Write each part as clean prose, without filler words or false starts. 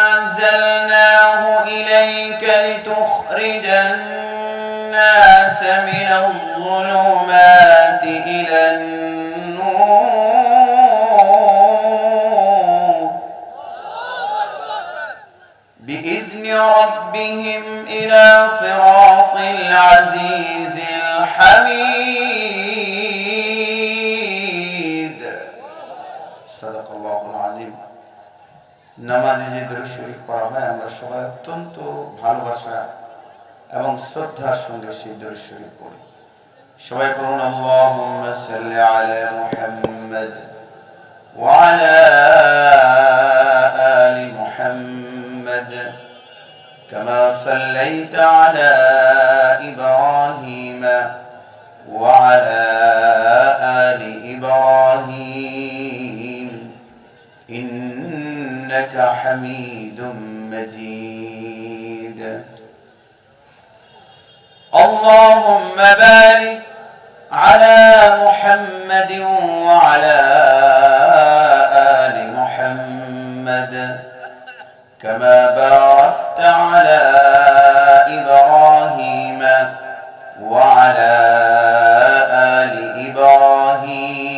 أنزلناه إليك لتخرج الناس من الظلمات إلى النور بإذن ربهم إلى صراط العزيز الحميد صدق الله العظيم। নামাজে যে দরুদ শরীফ পড়া হয় আমরা সবাই অত্যন্ত ভালোবাসা এবং শ্রদ্ধার সঙ্গে সেই দরুদ শরীফ পড়ি। সবাই পড়ুন আল্লাহুম্মা সাল্লি আলা মুহাম্মাদ ওয়া আলা আলি মুহাম্মাদ কামা সাল্লাইতা আলা ইব্রাহিম ওয়া আলা আলি ইব্রাহিম إنك حميد مجيد اللهم بارك على محمد وعلى آل محمد كما باركت على إبراهيم وعلى آل إبراهيم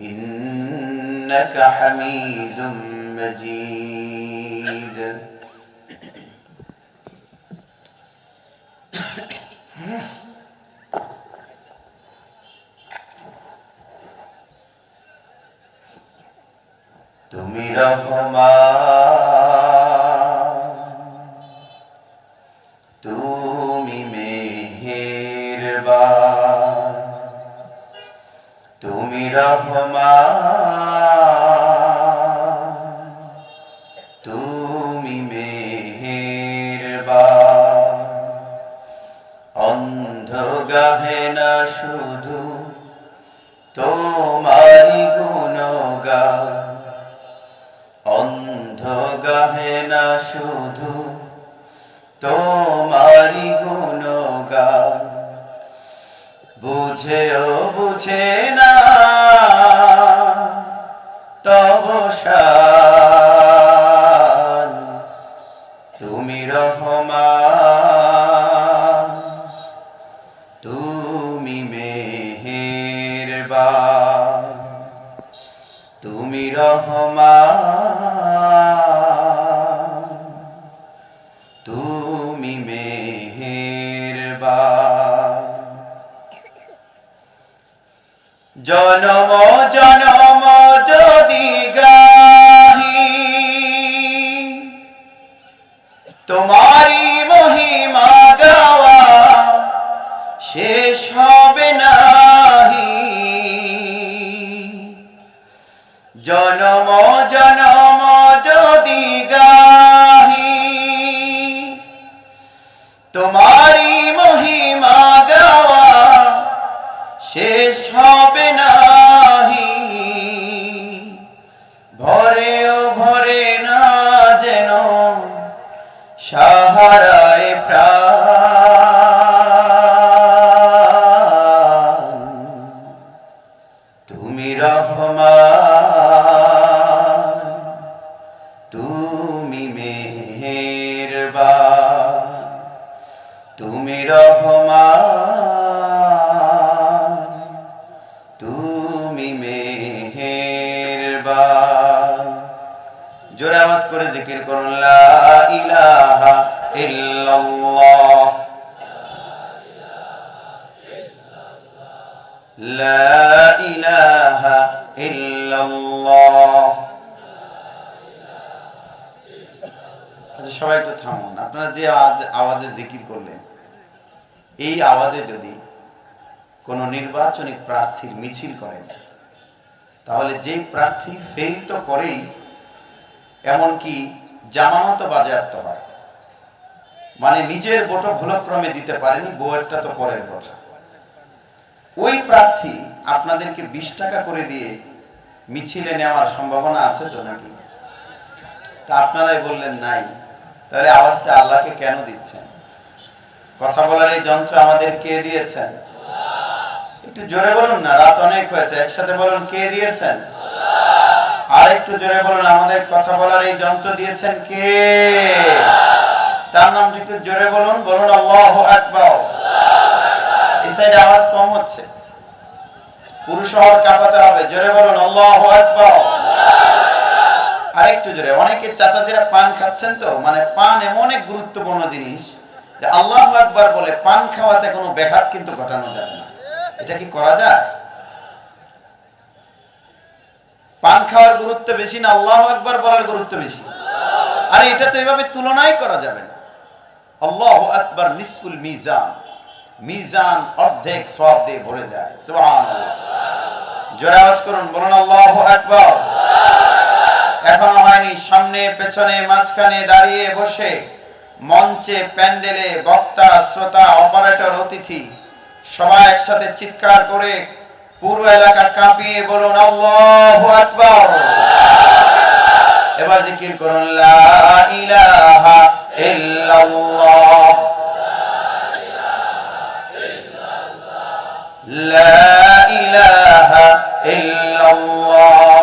إنك حميد مجيد তুমি রহমান তুমি মেহেরবান তুমি রহমান তুমি মেহেরবান অন্ধ গাহে না শুধু তোমারি গুণগান অন্ধ গাহে না শুধু তোমারি গুণগান বুঝেও বুঝে না তব শান তুমি রহমান তুমি মেহেরবান তুমি রহমান তুমি মেহেরবান জনম জনম যদি গাহি তোমারি মহিমা গাওয়া শেষ হবে নাহি জনম জনম যদি গাহি তোমারি মহিমা গাওয়া শেষ হবে নাহি ভরেও ভরে না যেন সাহারায় প্রাণ তুমি রহমান তুমি মেহেরবান তুমি রহমান তুমি মেহেরবান জোরে আওয়াজ করে জিকির করুন লা ইলাহা ইল্লাল্লাহ লা ইলাহা ইল্লাল্লাহ। আচ্ছা সবাই একটু থামুন। আপনারা যে আওয়াজে জিকির করলেন এই আওয়াজে যদি কোন নির্বাচনী প্রার্থীর মিছিল করেন তাহলে যে প্রার্থী ফেল তো করেই এমনকি জামানত বাজেয়াপ্ত হয়, মানে নিজের ভোট ভুলক্রমে দিতে পারেনি, বউয়েরটা তো পরের কথা। ওই প্রার্থী আপনাদেরকে 20 টাকা করে দিয়ে মিছিলে নেওয়ার সম্ভাবনা আছে তো নাকি? তা আপনারাই বললেন নাই, তাহলে আওয়াজটা আল্লাহকে কেন দিচ্ছেন? কথা বলার এই যন্ত্র আমাদের কে দিয়েছেন? একটু জোরে বলুন না, রাত অনেক হয়েছে, একসাথে বলুন কে দিয়েছেন? আর একটু জোরে বলুন, আমাদের কথা বলার এই যন্ত্র দিয়েছেন কে? তার নামটা একটু জোরে বলুন, বলুন আল্লাহু আকবার। এই সাইডে আওয়াজ কম হচ্ছে, পুরো শহর কাঁপাতে হবে, জোরে বলুন আল্লাহু আকবার। আরেকটু জোরে। অনেকে চাচাজিরা পান খাচ্ছেন, তো মানে পান এমন এক গুরুত্বপূর্ণ জিনিস যে আল্লাহু আকবার বলে পান খাওয়াতে কোনো ব্যাঘাত কিন্তু ঘটানো যাবে না। এটা কি করা যায়? পান খাওয়ার গুরুত্ব বেশি না আল্লাহু আকবার বলার গুরুত্ব বেশি? আরে এটা তো এভাবে তুলনাই করা যাবে না। আল্লাহু আকবার নিসফুল মিজান, মিজান অর্ধেক সওয়াব দিয়ে ভরে যায়। সুবহানাল্লাহ। জোরে আওয়াজ করুন, বলুন আল্লাহু আকবার। এখনো হয়নি, সামনে পেছনে মাঝখানে দাঁড়িয়ে বসে, মঞ্চে প্যান্ডেলে বক্তা শ্রোতা অপারেটর অতিথি সবাই একসাথে চিৎকার করে পুরো এলাকা কাঁপিয়ে বলুন আল্লাহু আকবার। এবার জিকির করুন লা ইলাহা ইল্লাল্লাহ, লা ইলাহা ইল্লাল্লাহ,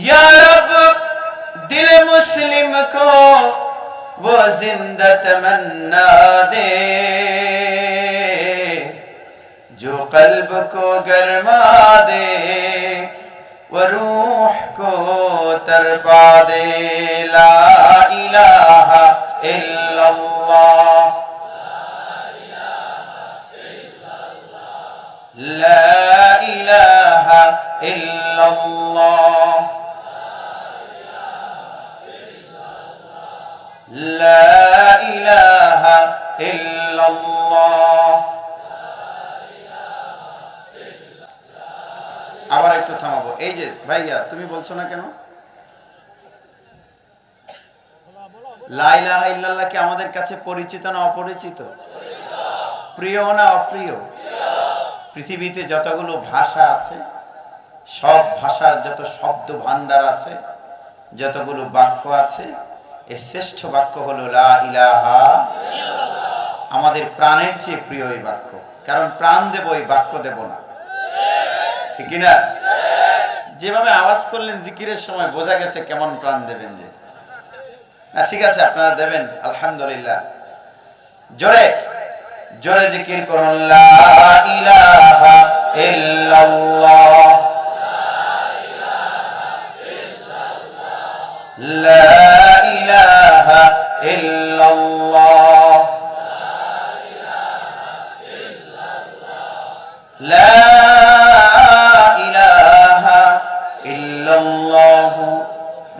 या रब दिल मुस्लिम को वो जिंदा तमन्ना दे, जो कल्ब को गरमा दे, वो रूह को तरपा दे। ला इलाहा इल्लल्लाह, ला इलाहा इल्लल्लाह, লা ইলাহা ইল্লাল্লাহ। আবার একটু থামাবো। এই যে ভাইয়া, তুমি বলছো না কেন? লা ইলাহা ইল্লাল্লাহ কি আমাদের কাছে পরিচিত না অপরিচিত? প্রিয় না অপ্রিয়? পৃথিবীতে যতগুলো ভাষা আছে, সব ভাষার যত শব্দ ভান্ডার আছে, যতগুলো বাক্য আছে, এর শ্রেষ্ঠ বাক্য হলো লা ইলাহা ইল্লাল্লাহ। আমাদের প্রাণের চেয়ে প্রিয় এই বাক্য, কারণ প্রাণ দেব, এই বাক্য দেব না, ঠিক কি না? যেভাবে আওয়াজ করলেন জিকিরের সময় বোঝা গেছে কেমন প্রাণ দেবেন। যে না, ঠিক আছে, আপনারা দেবেন, আলহামদুলিল্লাহ। জোরে জোরে জিকির করুন লা ইলাহা ইল্লাল্লাহ, লা ইলাহা ইল্লাল্লাহ, লা ইলাহা ইল্লাল্লাহ,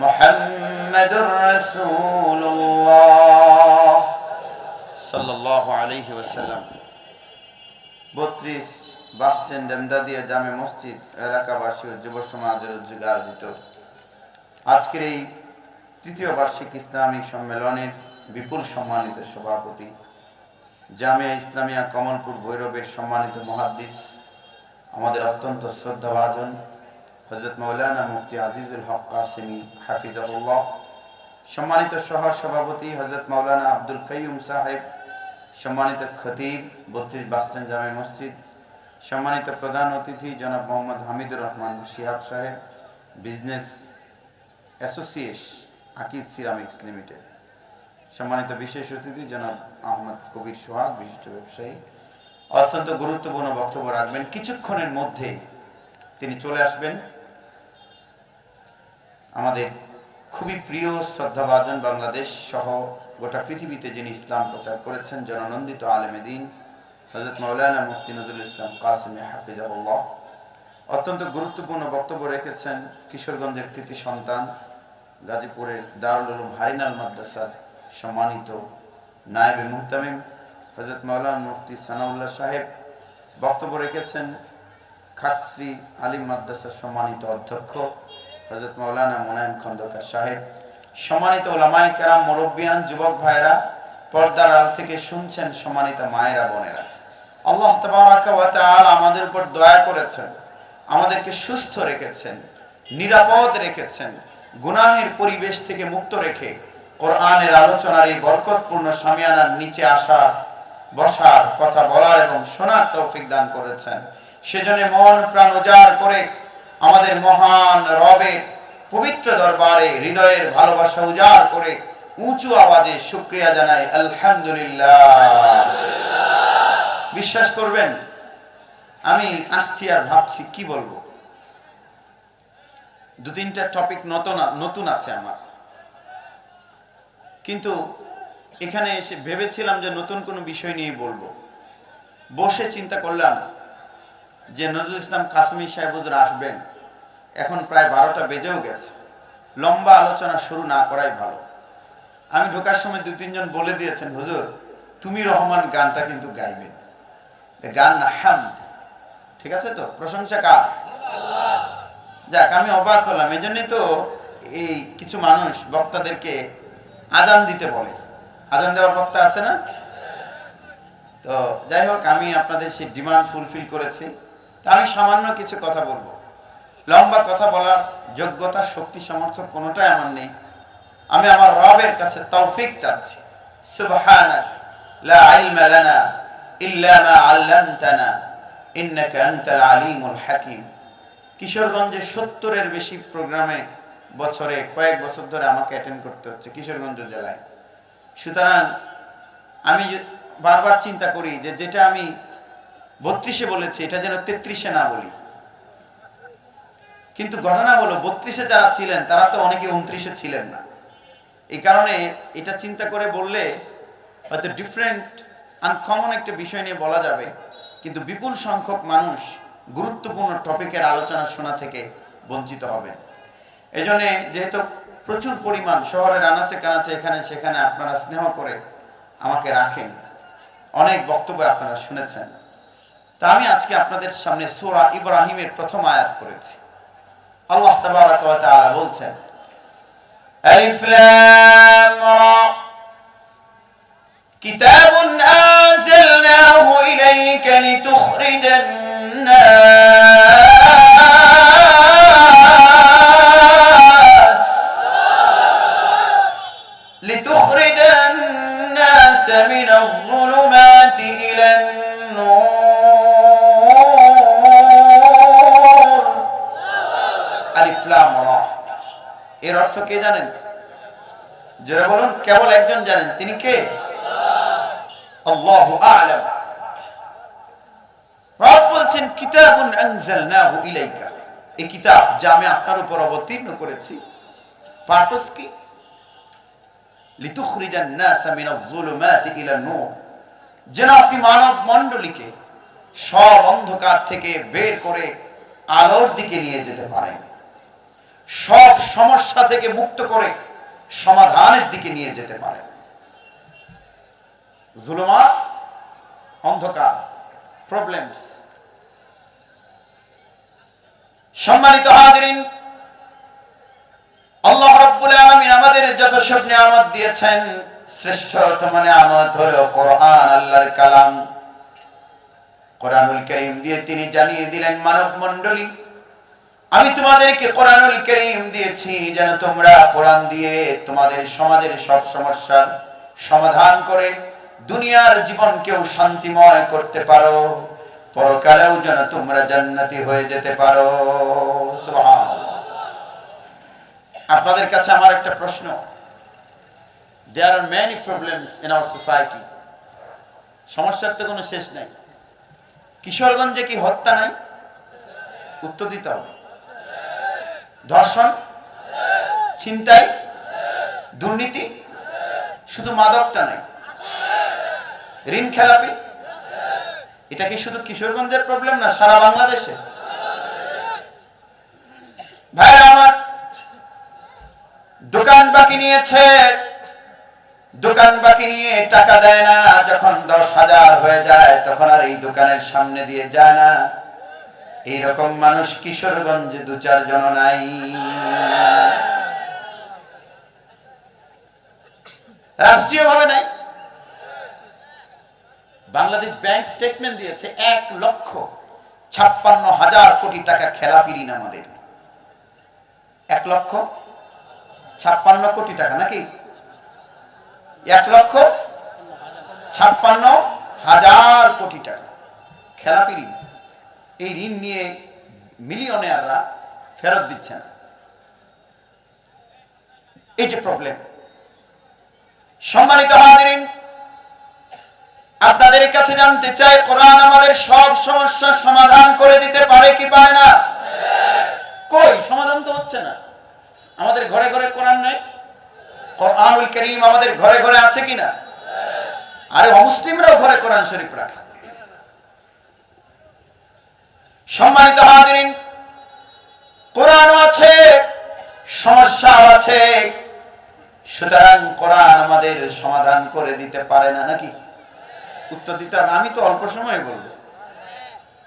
মুহাম্মাদুর রাসূলুল্লাহ সাল্লাল্লাহু আলাইহি ওয়াসাল্লাম। 32 বাস স্ট্যান্ড এমদাদিয়া জামে মসজিদ এলাকাবাসী ও যুব সমাজের উদ্যোগে আয়োজিত আজকের এই তৃতীয় বার্ষিক ইসলামী সম্মেলনের বিপুল সম্মানিত সভাপতি, জামিয়া ইসলামিয়া কমলপুর ভৈরবের সম্মানিত মুহাদ্দিস, আমাদের অত্যন্ত শ্রদ্ধাভাজন হযরত মাওলানা মুফতি আজিজুল হক কাসেমী হাফিজাহুল্লাহ, সম্মানিত সহ সভাপতি হযরত মাওলানা আব্দুল কাইয়ুম সাহেব, সম্মানিত খতিব 32 বাস স্ট্যান্ড জামে মসজিদ, সম্মানিত প্রধান অতিথি জনাব মোহাম্মদ হামিদুর রহমান শিহাব সাহেব, business association Akij ceramics limited, সম্মানিত বিশেষ অতিথি জনাব আহমদ কবির সোহাগ, বিশিষ্ট ব্যবসায়ী, অত্যন্ত গুরুত্বপূর্ণ বক্তব্য রাখবেন। কিছুক্ষণের মধ্যে তিনি চলে আসবেন। আমাদের খুবই প্রিয় শ্রদ্ধাভাজন বাংলাদেশ সহ গোটা পৃথিবীতে যিনি ইসলাম প্রচার করেছেন, জননন্দিত আলেমে দ্বীন হযরত মাওলানা মুফতি নজরুল ইসলাম কাসেমী হাফিজাহুল্লাহ, অত্যন্ত গুরুত্বপূর্ণ বক্তব্য রেখেছেন। কিশোরগঞ্জের কৃতি সন্তান, গাজীপুরের দারুল উলুম হারিনাল মাদ্রাসার সম্মানিত নায়েবে মুহতামিম হযরত মাওলানা মুফতি সানাউল্লাহ সাহেব বক্তব্য রেখেছেন। খাকশ্রী আলিম মাদ্রাসার সম্মানিত অধ্যক্ষ হযরত মাওলানা মোনায়েম খন্দকার সাহেব, সম্মানিত ওলামায়ে কেরাম, মুরব্বিয়ান, যুবক ভাইয়েরা, পর্দার আড়াল থেকে শুনছেন, সম্মানিত মায়েরা বোনেরা, আল্লাহ তাবারাকা ওয়া তাআলা আমাদের উপর দয়া করেছেন, আমাদেরকে সুস্থ রেখেছেন, নিরাপদ রেখেছেন, গুনাহের পরিবেশ থেকে মুক্ত রেখে কোরআনের আলোচনার এই বরকতপূর্ণ শামিয়ানার নিচে আসার বসার, কথা বলার এবং শোনার তৌফিক দান করেছেন। সেজন্য মন প্রাণ উজাড় করে আমাদের মহান রবের পবিত্র দরবারে হৃদয়ের ভালোবাসা উজাড় করে উঁচু আওয়াজে শুকরিয়া জানাই, আলহামদুলিল্লাহ। বিশ্বাস করবেন, আমি আসছি আর ভাবছি কি বলবো। দু তিনটা টপিক নতুন আছে আমার, কিন্তু এখানে এসে ভেবেছিলাম যে নতুন কোনো বিষয় নিয়ে বলবো। বসে চিন্তা করলাম যে নজরুল ইসলাম কাসেমি সাহেব হুজুর আসবেন, এখন প্রায় 12টা বেজেও গেছে, লম্বা আলোচনা শুরু না করাই ভালো। আমি ঢোকার সময় দু তিনজন বলে দিয়েছেন, হুজুর তুমি রহমান গানটা কিন্তু গাইবেন, গান না হামদ, ঠিক আছে তো? প্রশংসা কার? যাক, আমি অবাক হলাম। এই জন্যই তো এই কিছু মানুষ বক্তাদেরকে আজান দিতে বলে, আজান দেওয়ার বক্তা আছে না? তো যাই হোক, আমি আপনাদের সেই ডিমান্ড ফুলফিল করেছি। তো আমি সামান্য কিছু কথা বলবো। লম্বা কথা বলার যোগ্যতা, শক্তি, সামর্থ্য কোনোটাই আমার নেই। আমি আমার রবের কাছে তৌফিক চাচ্ছি। সুবহানাক লা ইলমা লানা ইল্লা মা আল্লামতানা ইন্নাকা আনতাল আলিমুল হাকিম। কিশোরগঞ্জে 70-এর বেশি প্রোগ্রামে বছরে কয়েক বছর ধরে আমাকে অ্যাটেন্ড করতে হচ্ছে কিশোরগঞ্জ জেলায়। সুতরাং আমি বারবার চিন্তা করি যে যেটা আমি 32-এ বলেছি এটা যেন 33-এ না বলি। কিন্তু ঘটনা হলো 32-এ যারা ছিলেন তারা তো অনেকে 29-এ ছিলেন না। এই কারণে এটা চিন্তা করে বললে হয়তো ডিফারেন্ট আনকমন একটা বিষয় নিয়ে বলা যাবে, কিন্তু বিপুল সংখ্যক মানুষ গুরুত্বপূর্ণ টপিকের আলোচনা শোনা থেকে বঞ্চিত হবে। এই জন্য যেহেতু প্রচুর পরিমাণ শহরের আনাচে কানাচে এখানে সেখানে আপনারা স্নেহ করে আমাকে রাখেন, অনেক বক্তব্য আপনারা শুনেছেন, তা আমি আজকে আপনাদের সামনে সূরা ইব্রাহিমের প্রথম আয়াত পড়েছি। আল্লাহ তাবারাক ওয়া তাআলা বলছেন, আলিফ লাম রা কিতাবুন আনজালনাহু ইলাইকা লিতুখরিজান নাস মিনাল যুলুমাতি ইলান নূর। আলিফ লাম রা এর অর্থ কে জানেন? যারা বলুন, কেবল একজন জানেন, তিনি কে? আল্লাহু আ'লাম। রব বলছেন কিতাবুন আনজালনাহু ইলাইকা, এই কিতাব যা আমি আপনার উপর অবতীর্ণ করেছি, পারপাস কি? লিতুখরিজান নাস মিনাজ যুলুমাতি ইলান নূর, যেন আপনি মানব মণ্ডলীকে সব অন্ধকার থেকে বের করে আলোর দিকে নিয়ে যেতে পারেন, সব সমস্যা থেকে মুক্ত করে সমাধানের দিকে নিয়ে যেতে পারেন। জুলুমাত, অন্ধকার, প্রবলেমস। সম্মানিত হাজিরিন, আল্লাহ রাব্বুল আলামিন আমাদের যত সব নিয়ামত দিয়েছেন, শ্রেষ্ঠতম নিয়ামত হলো কোরআন, আল্লাহর কালাম। কোরআনুল কারীম দিয়ে তিনি জানিয়ে দিলেন, মানব মণ্ডলী, আমি তোমাদেরকে কোরআনুল কারীম দিয়েছি যেন তোমরা কোরআন দিয়ে তোমাদের সমাজের সব সমস্যার সমাধান করে দুনিয়ার জীবনকেও শান্তিময় করতে পারো, পরকালেও যেন তোমরা জান্নাতি হয়ে যেতে পারো। সুবহানাল্লাহ। আপনাদের কাছে আমার একটা প্রশ্ন, there are many problems in our society. সমস্যার তো কোনো শেষ নাই। কিশোরগঞ্জে কি হত্যা নাই? উত্তর দিতে হবে। ধর্ষণ, ছিনতাই, দুর্নীতি, শুধু মাদকটা নাই, ঋণ খেলাপি, এটা কি শুধু কিশোরগঞ্জের প্রবলেম না, সারা বাংলাদেশে? ভাইরা আমার, দোকান বাকি নিয়েছে, দোকান বাকি নিয়ে টাকা দেয় না, যখন 10,000 হয়ে যায় তখন আর এই দোকানের সামনে দিয়ে যায় না। এইরকম মানুষ কিশোরগঞ্জে 2-4 জন নাই। রাষ্ট্রীয়ভাবে নাই। বাংলাদেশ ব্যাংক স্টেটমেন্ট দিয়েছে 1,56,000 কোটি টাকা খেলাপি ঋণ আমাদের। 1,56,000 কোটি টাকা নাকি? 1,56,000 হাজার কোটি টাকা খেলাপি ঋণ। এই ঋণ নিয়ে মিলিয়নেয়াররা ফেরত দিচ্ছে না। এই যে প্রবলেম। সম্মানিত হাজিরিন, আপনাদের কাছে জানতে চাই, কোরআন আমাদের সব সমস্যার সমাধান করে দিতে পারে কি পারে না? কই সমাধান তো হচ্ছে না। আমাদের ঘরে ঘরে কোরআন নাই? কোরআনুল কারীম আমাদের ঘরে ঘরে আছে কিনা? আরে অমুসলিমরাও ঘরে কোরআন শরীফ রাখে। সম্মানিত হাজিরিন, কোরআনও আছে, সমস্যাও আছে, সুতরাং কোরআন আমাদের সমাধান করে দিতে পারে না নাকি? উত্তর দিতে হবে। আমি তো অল্প সময় বলবো,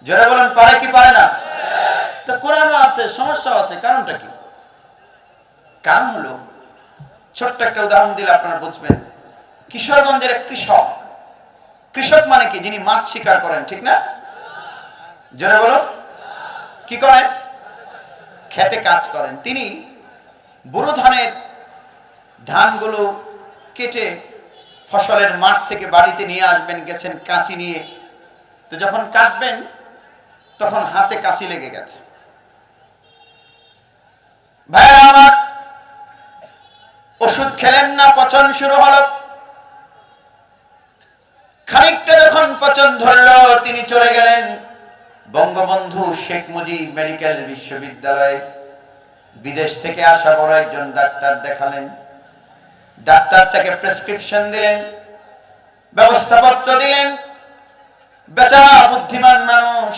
যারা বলেন পারে কি পারে না? তো কোরআনও আছে, সমস্যাও আছে, কারণটা কি? কারণ হলো, ছোট্ট একটা উদাহরণ দিলে আপনারা বুঝবেন। কিশোরগঞ্জের এক কৃষক, কৃষক মানে কি? যিনি মাছ শিকার করেন, ঠিক না? যারা বলো কি করেন? খেতে কাজ করেন। তিনি বুড়ো ধানের ধানগুলো কেটে ফসলের মাঠ থেকে বাড়িতে নিয়ে আসবেন, গেছেন কাঁচি নিয়ে। তো যখন কাটবেন তখন হাতে কাঁচি লেগে গেছে। ভাইরা আমার, ওষুধ খেলেন না, পচন শুরু হলো। খানিকটা যখন পচন ধরলো, তিনি চলে গেলেন বঙ্গবন্ধু শেখ মুজিব মেডিকেল বিশ্ববিদ্যালয়ে। বিদেশ থেকে আসা বড় একজন ডাক্তার দেখালেন। ডাক্তার তাকে প্রেসক্রিপশন দিলেন, ব্যবস্থাপত্র দিলেন। বেচারা বুদ্ধিমান মানুষ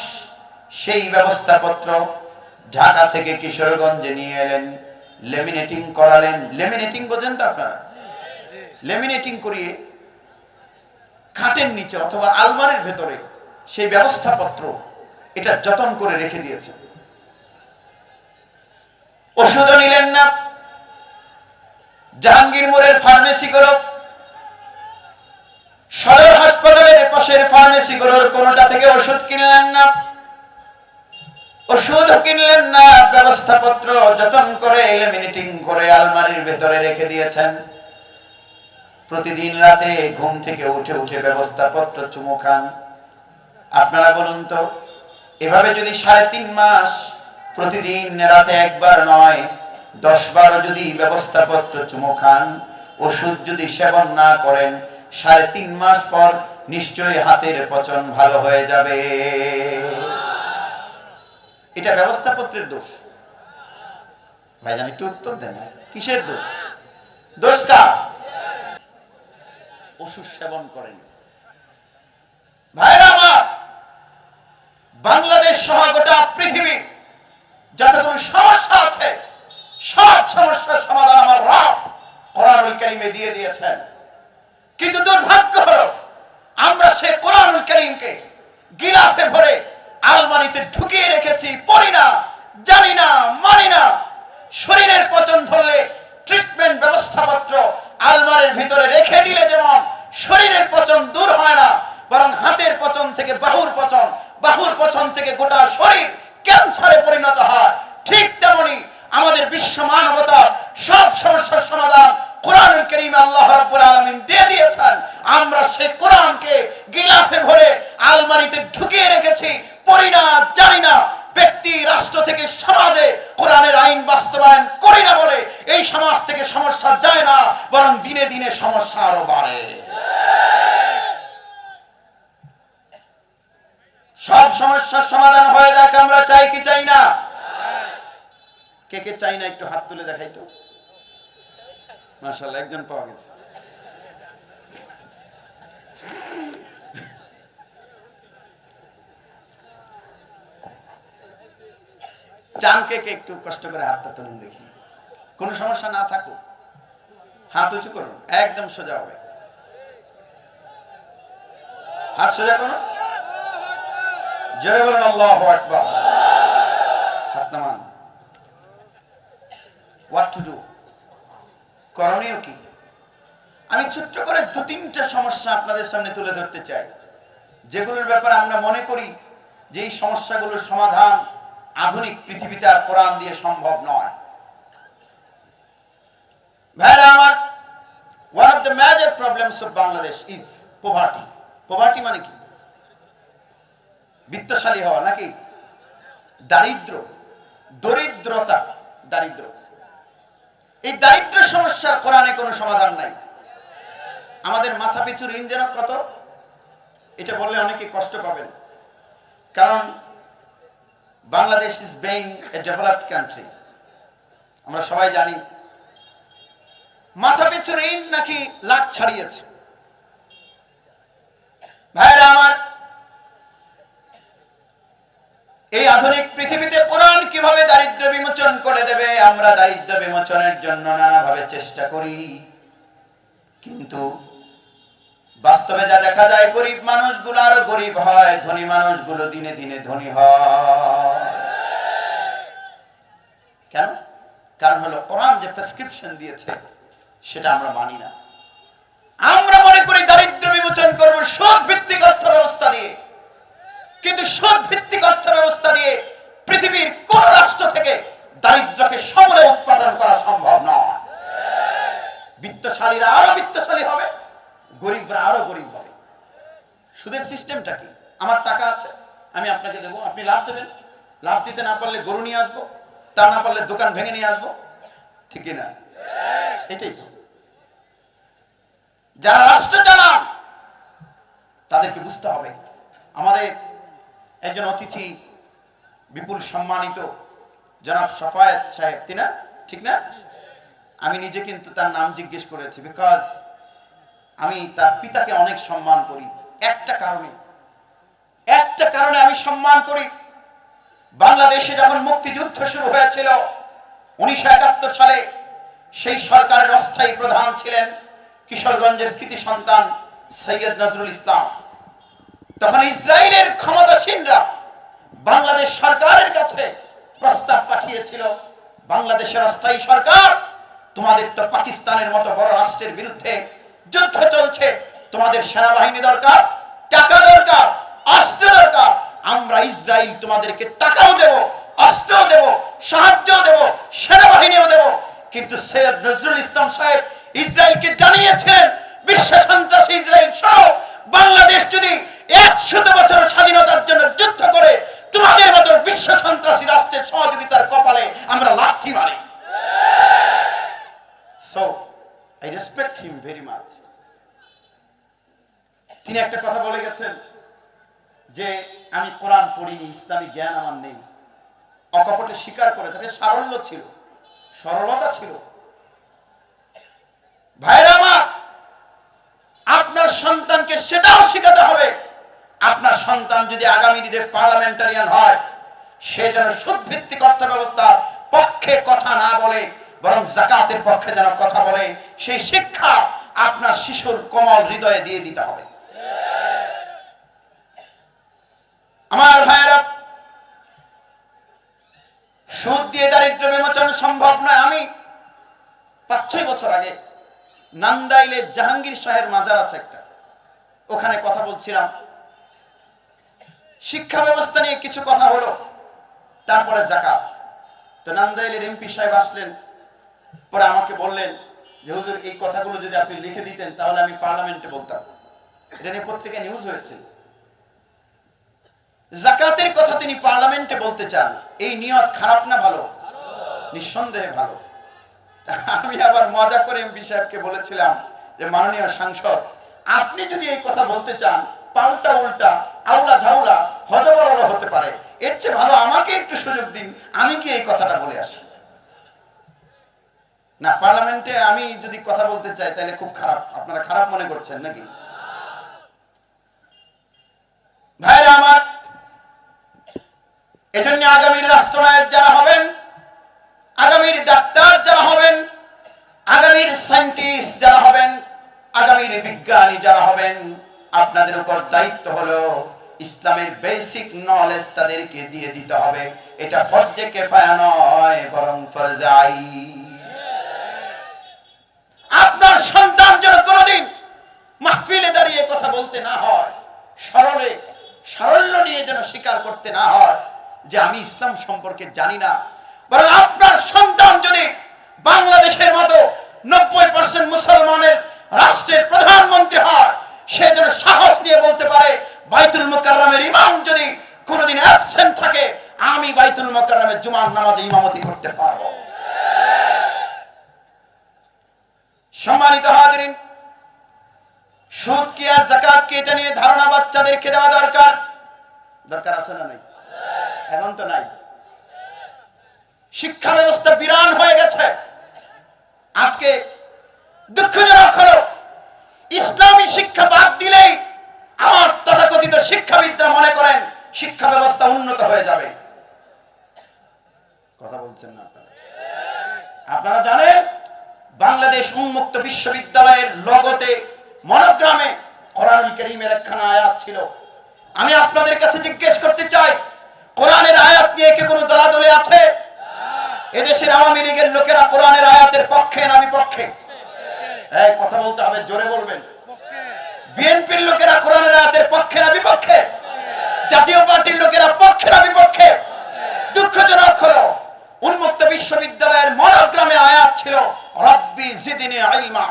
সেই ব্যবস্থাপত্র ঢাকা থেকে কিশোরগঞ্জে নিয়ে এলেন, লেমিনেটিং করালেন। লেমিনেটিং বোঝেন তো আপনারা? লেমিনেটিং করিয়ে খাটের নিচে অথবা আলমারির ভেতরে সেই ব্যবস্থাপত্র এটা যতন করে রেখে দিয়েছেন। ওষুধও নিলেন না। জাহাঙ্গীর মোড়ের ফার্মেসিগুলো, সদর হাসপাতালের পাশের ফার্মেসিগুলোর কোনটা থেকে ওষুধ কিনলেন না। ওষুধ কিনলেন না, ব্যবস্থাপত্র যতন করে লেমিনেটিং করে আলমারির ভেতরে রেখে দিয়েছেন। প্রতিদিন রাতে ঘুম থেকে উঠে উঠে ব্যবস্থাপত্র চুমু খান। আপনারা বলুন তো, এভাবে যদি 3.5 মাস প্রতিদিন রাতে একবার নয় 10 বারও যদি ব্যবস্থাপত্র চুমু খান, ওষুধ যদি সেবন না করেন, 3.5 মাস পর নিশ্চয়ই হাতের পচন ভালো হয়ে যাবে। এটা ব্যবস্থাপত্রের দোষ। ভাইজান একটু উত্তর দেন, কিসের দোষ? দোষ কার? ওষুধ সেবন করেন। ভাইরা আমার, বাংলাদেশ সহ গোটা পৃথিবীর যতগুলো সমস্যা আছে, সব সমস্যার সমাধান আমার রব কোরআনুল কারীমে দিয়ে দিয়েছেন। কিন্তু দুর্ভাগ্য হলো, আমরা সেই কোরআনুল কারীমকে গিলাফে ভরে আলমারিতে ঢুকিয়ে রেখেছি, পড়ি না, জানি না, মানি না। শরীরের পচন ধরলে ট্রিটমেন্ট ব্যবস্থাপত্র আলমারির ভিতরে রেখে দিলে যেমন শরীরের পচন দূর হয় না, বরং হাতের পচন থেকে বাহুর পচন, বাহুর পচন থেকে গোটা শরীর ক্যান্সারে পরিণত হয়, ঠিক তেমনি আমাদের বিশ্ব মানবতার সব সমস্যার সমাধান কোরআনুল কারীমে আল্লাহ রাব্বুল আলামিন দিয়ে দিয়েছেন। আমরা সেই কোরআনকে গিলাফে ভরে আলমারিতে ঢুকিয়ে রেখেছি, পড়ি না, জানি না। ব্যক্তি, রাষ্ট্র থেকে সমাজে কোরআনের আইন বাস্তবায়ন করি না বলে এই সমাজ থেকে সমস্যা যায় না, বরং দিনে দিনে সমস্যা আরো বাড়ে। সব সমস্যার সমাধান হয়ে যাক, আমরা চাই কি চাই না? কে কে চাই না একটু হাত তুলে দেখাই তো। মাশাআল্লাহ, একজন পাওয়া গেছে। চান কে কে একটু কষ্ট করে হাতটা তুলুন দেখি। কোন সমস্যা না থাকুক হাত উঁচু করুন, একদম সোজা হবে। হাত সোজা করুন, জোরে বলুন আল্লাহু আকবার। হাত নামান। হোয়াট টু ডু, করণীয় কি? আমি ছোট্ট করে 2-3টা সমস্যা আপনাদের সামনে তুলে ধরতে চাই, যেগুলোর ব্যাপারে আমরা মনে করি যে এই সমস্যাগুলোর সমাধান আধুনিক পৃথিবীতে আর কোরআন দিয়ে সম্ভব নয়। ভাইরা আমার, one of the major problems of Bangladesh is poverty. Poverty মানে কি? বিত্তশালী হওয়া নাকি? দারিদ্র, দরিদ্রতা, দারিদ্র। এই দারিদ্র সমস্যার কোরআনে কোনো সমাধান নাই। আমাদের মাথা পিছু ঋণ যেন কত, এটা বললে অনেকে কষ্ট পাবেন, কারণ Bangladesh is being a developed country. আমরা সবাই জানি মাথা পিছু ঋণ নাকি লাখ ছাড়িয়েছে। ভাইরা আমার, এই আধুনিক পৃথিবীতে কোরআন কিভাবে দারিদ্র বিমোচন করে দেবে, আমরা দারিদ্র বিমোচনের জন্য নানাভাবে চেষ্টা করি, কিন্তু বাস্তবে যা দেখা যায়, গরিব মানুষগুলো আরো গরিব হয়, ধনী মানুষগুলো দিনে দিনে ধনী হয়। কেন? কারণ হলো কোরআন যে প্রেসক্রিপশন দিয়েছে সেটা আমরা মানি না। আমরা মনে করি দারিদ্র বিমোচন করব সুদ ভিত্তিক অর্থ ব্যবস্থা দিয়ে, কিন্তু সুদ ভিত্তিক অর্থ ব্যবস্থা দিয়ে পৃথিবীর কোন রাষ্ট্র থেকে দারিদ্রকে সমূলে উৎপাদন করা সম্ভব নয়। বিত্তশালীরা আরো বিত্তশালী হবে, গরিবরা আরো গরিব হবে। সুদের সিস্টেমটা কি? আমার টাকা আছে, আমি আপনাকে দেবো, আপনি লাভ দেবেন, লাভ দিতে না পারলে গরু নিয়ে আসবো, তা না পারলে দোকান ভেঙে নিয়ে আসবো, ঠিক না? এটাই তো। যারা রাষ্ট্র চালান তাদেরকে বুঝতে হবে। আমাদের একজন অতিথি, বিপুল সম্মানিত জনাব শাফায়েত সাহেব, তিনা, ঠিক না? আমি নিজে কিন্তু তার নাম জিজ্ঞেস করেছি, বিকজ আমি তার পিতাকে অনেক সম্মান করি। একটা কারণে আমি সম্মান করি। বাংলাদেশে যখন মুক্তিযুদ্ধ শুরু হয়েছিল 1971 সালে, সেই সরকারের অস্থায়ী প্রধান ছিলেন কিশোরগঞ্জের কৃতি সন্তান সৈয়দ নজরুল ইসলাম। তখন ইসরায়েলের ক্ষমতাসীনরা বাংলাদেশ সরকারের কাছে প্রস্তাব পাঠিয়েছিল, বাংলাদেশের অস্থায়ী সরকার, তোমাদের তো পাকিস্তানের মতো বড় রাষ্ট্রের বিরুদ্ধে যুদ্ধ চলছে, তোমাদের সেনাবাহিনী দরকার, টাকা দরকার, অস্ত্র দরকার। আমরা ইসরায়েল তোমাদেরকে টাকাও দেব, অস্ত্রও দেব, সাহায্যও দেব, সেনাবাহিনীও দেব। কিন্তু সৈয়দ নজরুল ইসলাম সাহেব ইসরায়েলকে জানিয়েছেন, বিশ্ব সন্ত্রাসী ইসরায়েল সহ বাংলাদেশ যদি 100 বছর স্বাধীনতার জন্য যুদ্ধ করে, তোমাদের মতো বিশ্ব সন্ত্রাসী রাষ্ট্রের সহযোগিতার কপালে আমরা লাথি মারি। So I respect him very much. তিনি একটা কথা বলে গেছেন যে আমি কোরআন পড়িনি, ইসলামী জ্ঞান আমার নেই। অকপটে স্বীকার করে থাকে, সারল্য ছিল, সরলতা ছিল। ভাইরা আমার, আপনার সন্তানকে সেটাও শেখাতে হবে, আপনার সন্তান যদি আগামী দিনে পার্লামেন্টারিয়ান হয়, সে যেন সুদ ভিত্তিক অর্থ ব্যবস্থার পক্ষে কথা না বলে, বরং যাকাতের পক্ষে যেন কথা বলে। সেই শিক্ষা আপনার শিশুর কোমল হৃদয়ে দিয়ে দিতে হবে। আমার ভাইয়েরা, সুদ দিয়ে দারিদ্র বিমোচন সম্ভব নয়। আমি 5-6 বছর আগে নান্দাইলে জাহাঙ্গীর শাহের মাজার আছে একটা, ওখানে কথা বলছিলাম, শিক্ষা ব্যবস্থা নিয়ে কিছু কথা হলো, তারপরে যাকাত। তো নান্দাইলের এমপি সাহেব আসলেন, পরে আমাকে বললেন যে হুজুর, এই কথাগুলো যদি আপনি লিখে দিতেন তাহলে আমি পার্লামেন্টে বলতাম। এটা নিয়ে পত্রিকা নিউজ হয়েছে। যাকাতের কথা তিনি পার্লামেন্টে বলতে চান, এই নিয়ত খারাপ না ভালো? নিঃসন্দেহে ভালো। আমি আবার মজা করে এমপি সাহেবকে বলেছিলাম যে মাননীয় সাংসদ, আপনি যদি এই কথা বলতে চান, পাল্টা উল্টা আউলা ঝাউলা হজবরল হতে পারে, এর চেয়ে ভালো আমাকে একটু সুযোগ দিন, আমি কি এই কথাটা বলে আসি। না, পার্লামেন্টে আমি যদি কথা বলতে চাই তাহলে খুব খারাপ, আপনারা খারাপ মনে করছেন নাকি? ভাইরা আমার, এজন্য আগামীর রাষ্ট্রনায়ক যারা হবেন, আগামীর ডাক্তার যারা হবেন, আগামীর সায়েন্টিস্ট যারা হবেন, আগামীর বিজ্ঞানী যারা হবেন, আপনাদের উপর দায়িত্ব হলো ইসলামের বেসিক নলেজ তাদেরকে দিয়ে দিতে হবে। এটা ফরজে কিফায়া নয়, বরং ফরজে আইন। আপনার সন্তান যেন কোনোদিন মাহফিলে দাঁড়িয়ে কথা বলতে না হয়, সারল্য নিয়ে যেন স্বীকার করতে না হয় যে আমি ইসলাম সম্পর্কে জানি না, বরং আপনার সন্তান যদি বাংলাদেশের মতো 90% মুসলমানের রাষ্ট্রের প্রধানমন্ত্রী হয়, সে যেন সাহস নিয়ে বলতে পারে বাইতুল মুকাররমের ইমাম যদি কোনোদিন অ্যাবসেন্ট থাকে, আমি বাইতুল মুকাররমের জুমার নামাজে ইমামতি করতে পারবো। সম্মানিত হাজিরিন, সুদ কি আর যাকাত কি, এটা নিয়ে ধারণা বাচ্চাদেরকে দেওয়া দরকার। দরকার আছে না নাই? এখন তো নাই। শিক্ষা ব্যবস্থা বিরান হয়ে গেছে। আজকে দুঃখজনক হলো, ইসলামী শিক্ষা বাদ দিলেই আমার তথাকথিত শিক্ষাবিদরা মনে করেন শিক্ষা ব্যবস্থা উন্নত হয়ে যাবে। কথা বলছেন না আপনারা? আপনারা জানেন বাংলাদেশ উন্মুক্ত বিশ্ববিদ্যালয়ের লগতে মনোগ্রামে কোরআনুল কারীমের একখানা আয়াত ছিল। আমি আপনাদের কাছে জিজ্ঞেস করতে চাই, কোরআনের আয়াত নিয়ে কি কোনো দলাদলি আছে? এদেশের আওয়ামী লীগের লোকেরা কোরআনের আয়াতের পক্ষে না বিপক্ষে? এই কথা বলতে হবে, জোরে বলবেন। বিএনপির লোকেরা কোরআনের আয়াতের পক্ষে না বিপক্ষে? জাতীয় পার্টির লোকেরা পক্ষে না বিপক্ষে? দুঃখজনক হলো, উন্মুক্ত বিশ্ববিদ্যালয়ের মনোগ্রামে আয়াত ছিল রব্বি জিদনি ইলমা।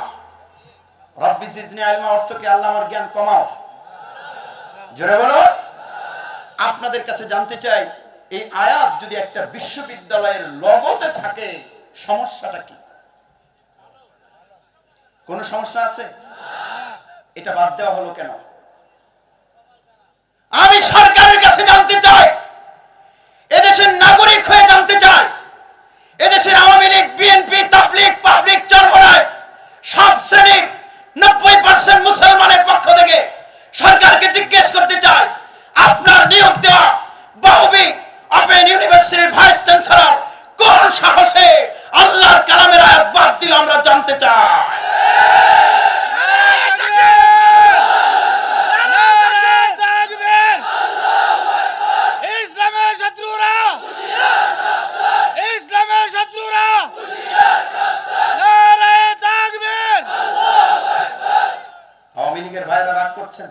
রব্বি জিদনি ইলমা অর্থ কি? আল্লাহ আমার জ্ঞান কমাও। জোরে বলো। আপনাদের কাছে জানতে চাই, এই আয়াত যদি একটা বিশ্ববিদ্যালয়ের লগতে থাকে, সমস্যাটা কি? কোন সমস্যা আছে? এটা বাদ দেওয়া হলো কেন? আমি সরকারের কাছে জানতে চাই, এদেশের নাগরিক হয়ে জানতে চাই, এদেশের আওয়ামী লীগ, বিএনপি, তাবলীগ, পাবলিক চরমরায় সব শ্রেণীর 90% মুসলমানের পক্ষ থেকে সরকারকে জিজ্ঞেস করতে চাই, আপনার নিয়োগ দেওয়া বাহুবী ওপেন ইউনিভার্সিটির ভাইস চ্যান্সেলর কোন সাহসে আল্লাহর কালামের আয়াত বাদ দিল? আমরা জানতে চাই। আওয়ামী লীগের ভাইরা রাগ করছেন?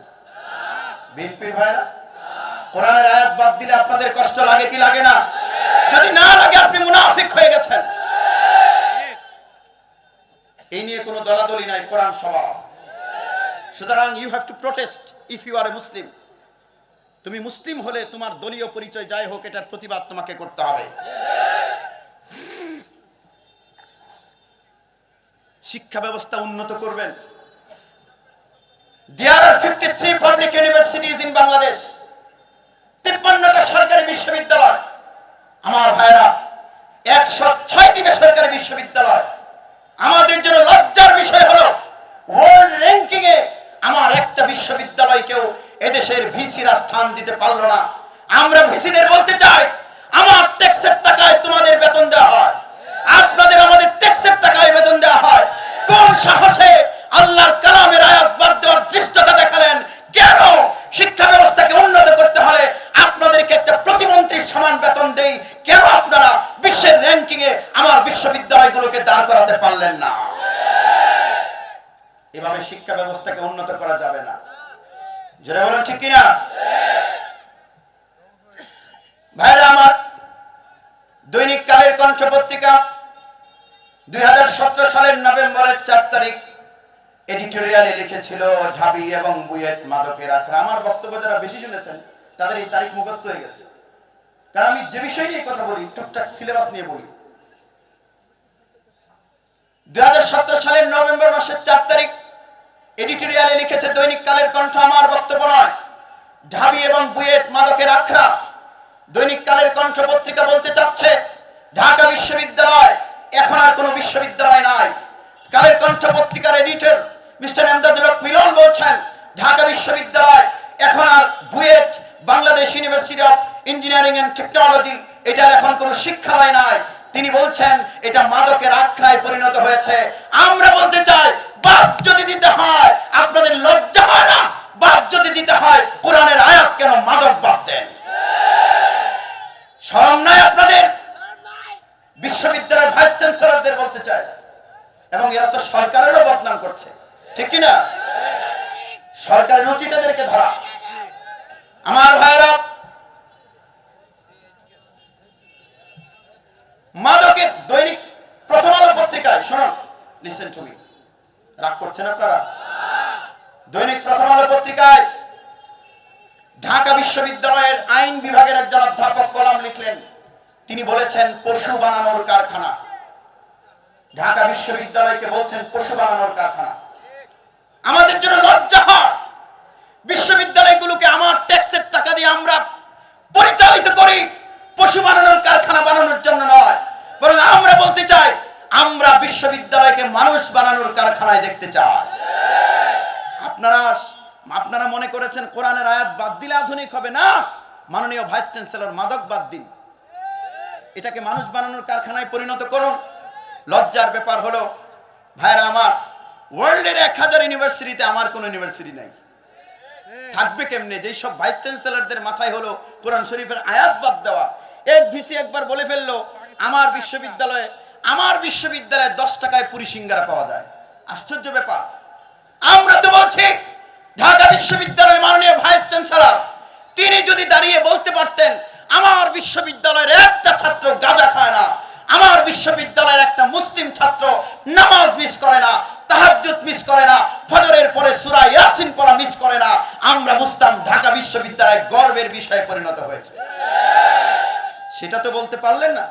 বিএনপির ভাইরা? কোরআনের আয়াত বাদ দিলে আপনাদের কষ্ট লাগে কি লাগে না? যদি না লাগে আপনি মুনাফিক হয়ে গেছেন। এই নিয়ে কোনো দলাদলি নাই, কোরআন সভা। সুতরাং you have to protest if you are a Muslim. তুমি মুসলিম হলে তোমার দলীয় পরিচয় যাই হোক, এটার প্রতিবাদ তোমাকে করতে হবে। শিক্ষা ব্যবস্থা উন্নত করবেন। There are 53 public universities in Bangladesh. 53টা সরকারি বিশ্ববিদ্যালয়। আমার ভাইরা, 106টি বেসরকারি বিশ্ববিদ্যালয়। আমাদের জন্য লজ্জার বিষয় হলো, ওয়ার্ল্ড র্যাঙ্কিং এ আমার একটা বিশ্ববিদ্যালয়কেও এদেশের ভিসিরা স্থান দিতে পারলো না। আমরা ভিসিদের বলতে চাই, আমার ট্যাক্সের টাকায় তোমাদের বেতন দেওয়া হয়, আপনাদের আমাদের ট্যাক্সের টাকায় বেতন দেওয়া হয়। কোন সাহসে আল্লাহর কালামের আয়াত বাদ দেওয়ার দৃষ্টতা দেখালেন? কেন? শিক্ষা ব্যবস্থাকে উন্নত করতে হলে আপনাদেরকে একটা প্রতিমন্ত্রীর সমান বেতন দেই, কেন আপনারা বিশ্বের র্যাঙ্কিং এ আমার বিশ্ববিদ্যালয়গুলোকে দাঁড় করাতে পারলেন না? এভাবে শিক্ষা ব্যবস্থাকে উন্নত করা যাবে না। জোরে বলেন ঠিক কিনা? ভাইরা আমার, দৈনিক কালের কণ্ঠ পত্রিকা 2017 সালের নভেম্বরের 4 তারিখ এডিটোরিয়ালে লিখেছিল, ঢাবি এবং বুয়েট মাদকের আখড়া। আমার বক্তব্য যারা বেশি শুনেছেন তাদের এই তারিখ মুখস্থ হয়ে গেছে, কারণ আমি যে বিষয় নিয়ে কথা বলি টুকটাক সিলেবাস নিয়ে বলি। 2017 সালের নভেম্বর মাসের 4 তারিখ এডিটোরিয়ালে লিখেছে দৈনিক কালের কণ্ঠ, আমার বক্তব্য নয়, ঢাবি এবং বুয়েট মাদকের আখড়া। দৈনিক কালের কণ্ঠ পত্রিকা বলতে চাচ্ছে, ঢাকা বিশ্ববিদ্যালয় এখন আর কোনো বিশ্ববিদ্যালয় নাই। কালের কণ্ঠ পত্রিকার এডিটর মিস্টার এমদাদুল হক মিলন বলছেন, ঢাকা বিশ্ববিদ্যালয় এখন আর BUET, Bangladesh university of engineering and technology, এটার এখন কোনো শিক্ষালয় নাই। তিনি বলছেন এটা মাদকের আখড়ায় পরিণত হয়েছে। আমরা বলতে চাই, বাদ যদি দিতে হয় আপনাদের লজ্জা হয় না? বাদ যদি দিতে হয় কোরআনের আয়াত কেন মাদক বাদ দেন? শরম নাই আপনাদের? বিশ্ববিদ্যালয়ের ভাইস চ্যান্সেলরদের বলতে চাই, এবং এরা তো সরকারেরও বদনাম করছে, ঠিক কিনা? সরকারের উচিতদেরকে ধরা। আমার ভাইরা, মাদকের দৈনিক প্রথম আলো পত্রিকায়, শুনুন, লিসেন টু মি, রাগ করছেন আপনারা? দৈনিক প্রথম আলো তিনি বলেছেন পশু বানানোর কারখানা। ঢাকা বিশ্ববিদ্যালয়কে বলছেন পশু বানানোর কারখানা। আমাদের জন্য লজ্জা হয়, বিশ্ববিদ্যালয়গুলোকে আমার ট্যাক্সের টাকা দিয়ে আমরা পরিচালিত করি পশু বানানোর কারখানা বানানোর জন্য নয়, বরং আমরা বলতে চাই আমরা বিশ্ববিদ্যালয়কে মানুষ বানানোর কারখানায় দেখতে চাই। আপনারা মনে করেছেন কোরআনের আয়াত বাদ দিলে আধুনিক হবে না। মাননীয় ভাইস চ্যান্সেলর, মাদক বাদ দিন, এটাকে মানুষ বানানোর কারখানায় পরিণত করুন। লজ্জার ব্যাপার হলো ভাইরা আমার, ওয়ার্ল্ডের 1000 ইউনিভার্সিটিতে আমার কোন ইউনিভার্সিটি নাই, থাকবে কেমনে? যেই সব ভাইস চ্যান্সেলরদের মাথায় হলো কোরআন শরীফের আয়াত বাদ দেওয়া। এক ভিসি একবার বলে ফেললো আমার বিশ্ববিদ্যালয়ে 10 টাকায় পুরি সিঙ্গারা পাওয়া যায়। আশ্চর্য ব্যাপার। আমরা তো বলছি ঢাকা বিশ্ববিদ্যালয়ের মাননীয় ভাইস চ্যান্সেলর তিনি যদি দাঁড়িয়ে বলতে পারতেন আমার বিশ্ববিদ্যালয়ের একটা ছাত্র গাঁজা খায় না, আমার বিশ্ববিদ্যালয়ের একটা মুসলিম ছাত্র নামাজ মিস করে না, তাহাজ্জুদ মিস করে না, ফজরের পরে সূরা ইয়াসিন পড়া মিস করে না, আমরা বুঝতাম ঢাকা বিশ্ববিদ্যালয় গর্বের বিষয়ে পরিণত হয়েছে। সেটা তো বলতে পারলেন না।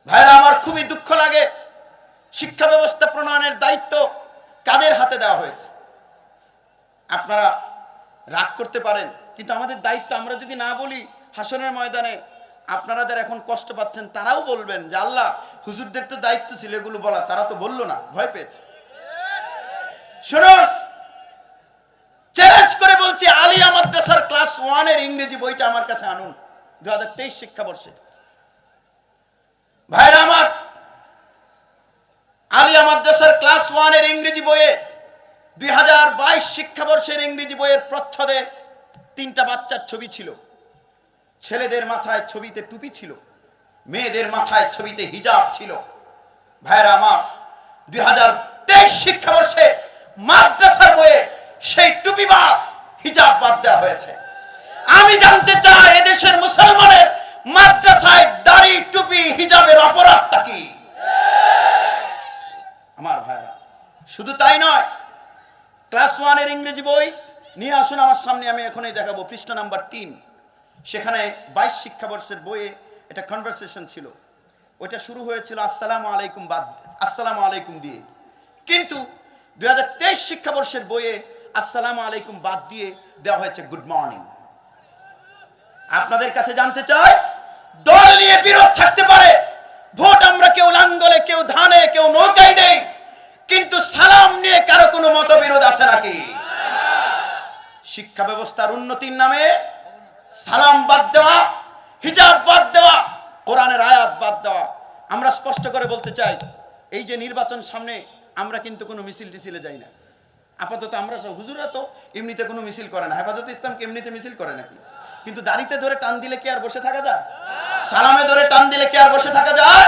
ভাইরা আমার, খুবই দুঃখ লাগে শিক্ষা ব্যবস্থা প্রণয়নের দায়িত্ব কাদের হাতে দেওয়া হয়েছে। আপনারা রাগ করতে পারেন, কিন্তু আমাদের দায়িত্ব আমরা যদি না বলি হাসরের ময়দানে আপনারা যারা এখন কষ্ট পাচ্ছেন তারাও বলবেন যে আল্লাহ, হুজুরদের তো দায়িত্ব ছিল এগুলো বলা, তারা তো বললো না, ভয় পেয়েছে। শুনুন, চ্যালেঞ্জ করে বলছি, আলিয়া মাদ্রাসার ক্লাস 1 এর ইংরেজি বইটা আমার কাছে আনুন 2023 শিক্ষাবর্ষে। ভাইরা আমার, আলিয়া মাদ্রাসার ক্লাস 1 এর ইংরেজি বইয়ে 2022 শিক্ষাবর্ষের ইংরেজি বইয়ের প্রচ্ছদে 3টা বাচ্চার ছবি ছিল। ছেলেদের মাথায় ছবিতে টুপি ছিল, মেয়েদের মাথায় ছবিতে হিজাব ছিল। ভাইরা আমার, 2023 শিক্ষাবর্ষে মাদ্রাসার বইয়ে সেই টুপি বা হিজাব বাদ দেওয়া হয়েছে। আমি জানতে চাই এদেশের মুসলমানের মাদ্রাসায় দাড়ি টুপি হিজাবের অপরাধটা কি? আমার ভাইরা, শুধু তাই নয়, ক্লাস 1 এর ইংরেজি বই নিয়ে আসুন আমার সামনে, আমি এখনই দেখাবো। পৃষ্ঠা নাম্বার 3, সেখানে 22 শিক্ষাবর্ষের বইয়ে এটা কনভারসেশন ছিল। ওইটা শুরু হয়েছিল আসসালামু আলাইকুম দিয়ে, কিন্তু 2023 শিক্ষাবর্ষের বইয়ে আসসালামু আলাইকুম বাদ দিয়ে দেওয়া হয়েছে গুড মর্নিং। আপনাদের কাছে জানতে চাই, দল নিয়ে বিরোধ থাকতে পারে, ভোট আমরা কেউ লাঙ্গলে, কেউ ধানে, কেউ নৌকায় দেই, কিন্তু সালাম নিয়ে কারো কোনো মতবিরোধ আছে নাকি? শিক্ষা ব্যবস্থার উন্নতির নামে সালাম বাদ দেওয়া, হিজাব বাদ দেওয়া, কোরআনের আয়াত বাদ দেওয়া। আমরা স্পষ্ট করে বলতে চাই, এই যে নির্বাচন সামনে, আমরা কিন্তু কোনো মিছিল টিছিলে যাই না। আপাতত আমরা সব, হুজুরা তো এমনিতে কোনো মিছিল করে না, হেফাজতে ইসলামকে এমনিতে মিছিল করে নাকি? কিন্তু দাড়িতে ধরে টান দিলে কি আর বসে থাকা যায়? সালামে ধরে টান দিলে কি আর বসে থাকা যায়?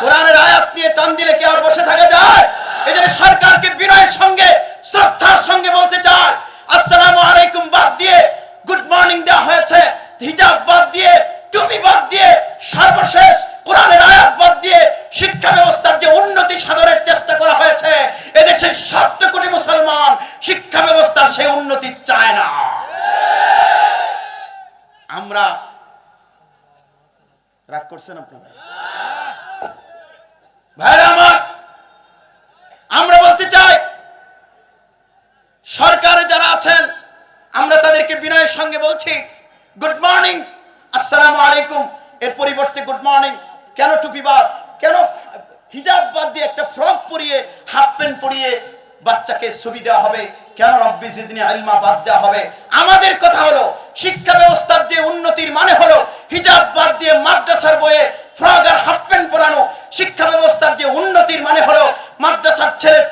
কোরআনের আয়াত নিয়ে টান দিলে কি আর বসে থাকা যায়? এজন্য সরকারকে বিনয়ের সঙ্গে, শ্রদ্ধার সঙ্গে বলতে চাই, আসসালামু আলাইকুম বাদ দিয়ে গুড মর্নিং দেওয়া হয়েছে, হিজাব বাদ দিয়ে, টুপি বাদ দিয়ে, সর্বশেষ কোরআনের আয়াত বাদ দিয়ে শিক্ষা ব্যবস্থার যে উন্নতি সাধনের চেষ্টা করা হয়েছে, এদেশের 7 কোটি মুসলমান শিক্ষা ব্যবস্থার সেই উন্নতি চায় না। আমরা রাগ করছেন আপনারা? ভাইরা আমার, আমরা বলতে চাই সরকারে যারা আছেন, আমরা তাদেরকে বিনয়ের সঙ্গে বলছি, গুড মর্নিং, আসসালামু আলাইকুম এর পরিবর্তে গুড মর্নিং কেন? টুপি বাদ কেন? হিজাব বাদ দিয়ে একটা ফ্রক পরিয়ে, হাফ প্যান্ট পরিয়ে বাচ্চাকে ছবি দেওয়া হবে কেন? রব্বি জিদনি ইলমা বাদ দেওয়া হবে? আমাদের কথা হলো, শিক্ষা ব্যবস্থার যে উন্নতির মানে হলো হিজাব বাদ দিয়ে মাদ্রাসার বইয়ে ফ্রক আর হাফ প্যান্ট পরানো। শিক্ষা ব্যবস্থার যে উন্নতির মানে হলো মাদ্রাসার ছেলের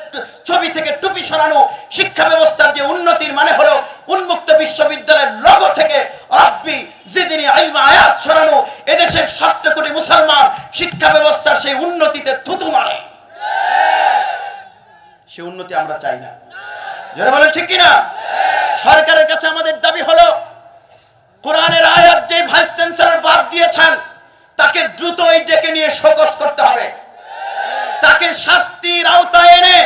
ছবি থেকে টুপি সরানো। শিক্ষা ব্যবস্থার যে উন্নতির মানে হলো উন্মুক্ত বিশ্ববিদ্যালয়ের লোগো থেকে রব্বি জিদনি ইলমা আয়াত সরানো। এদেশের 7 কোটি মুসলমান শিক্ষা ব্যবস্থার সেই উন্নতিতে থুতু মারে। সেই উন্নতি আমরা চাই না। যারা বলেন ঠিক কিনা? সরকারের কাছে আমাদের দাবি হলো, কোরআনের আয়াত যে ভাইস চ্যান্সেলর বাদ দিয়েছেন তাকে দ্রুতই ডেকে নিয়ে শোকজ করতে হবে, তাকে শাস্তির আওতায় এনে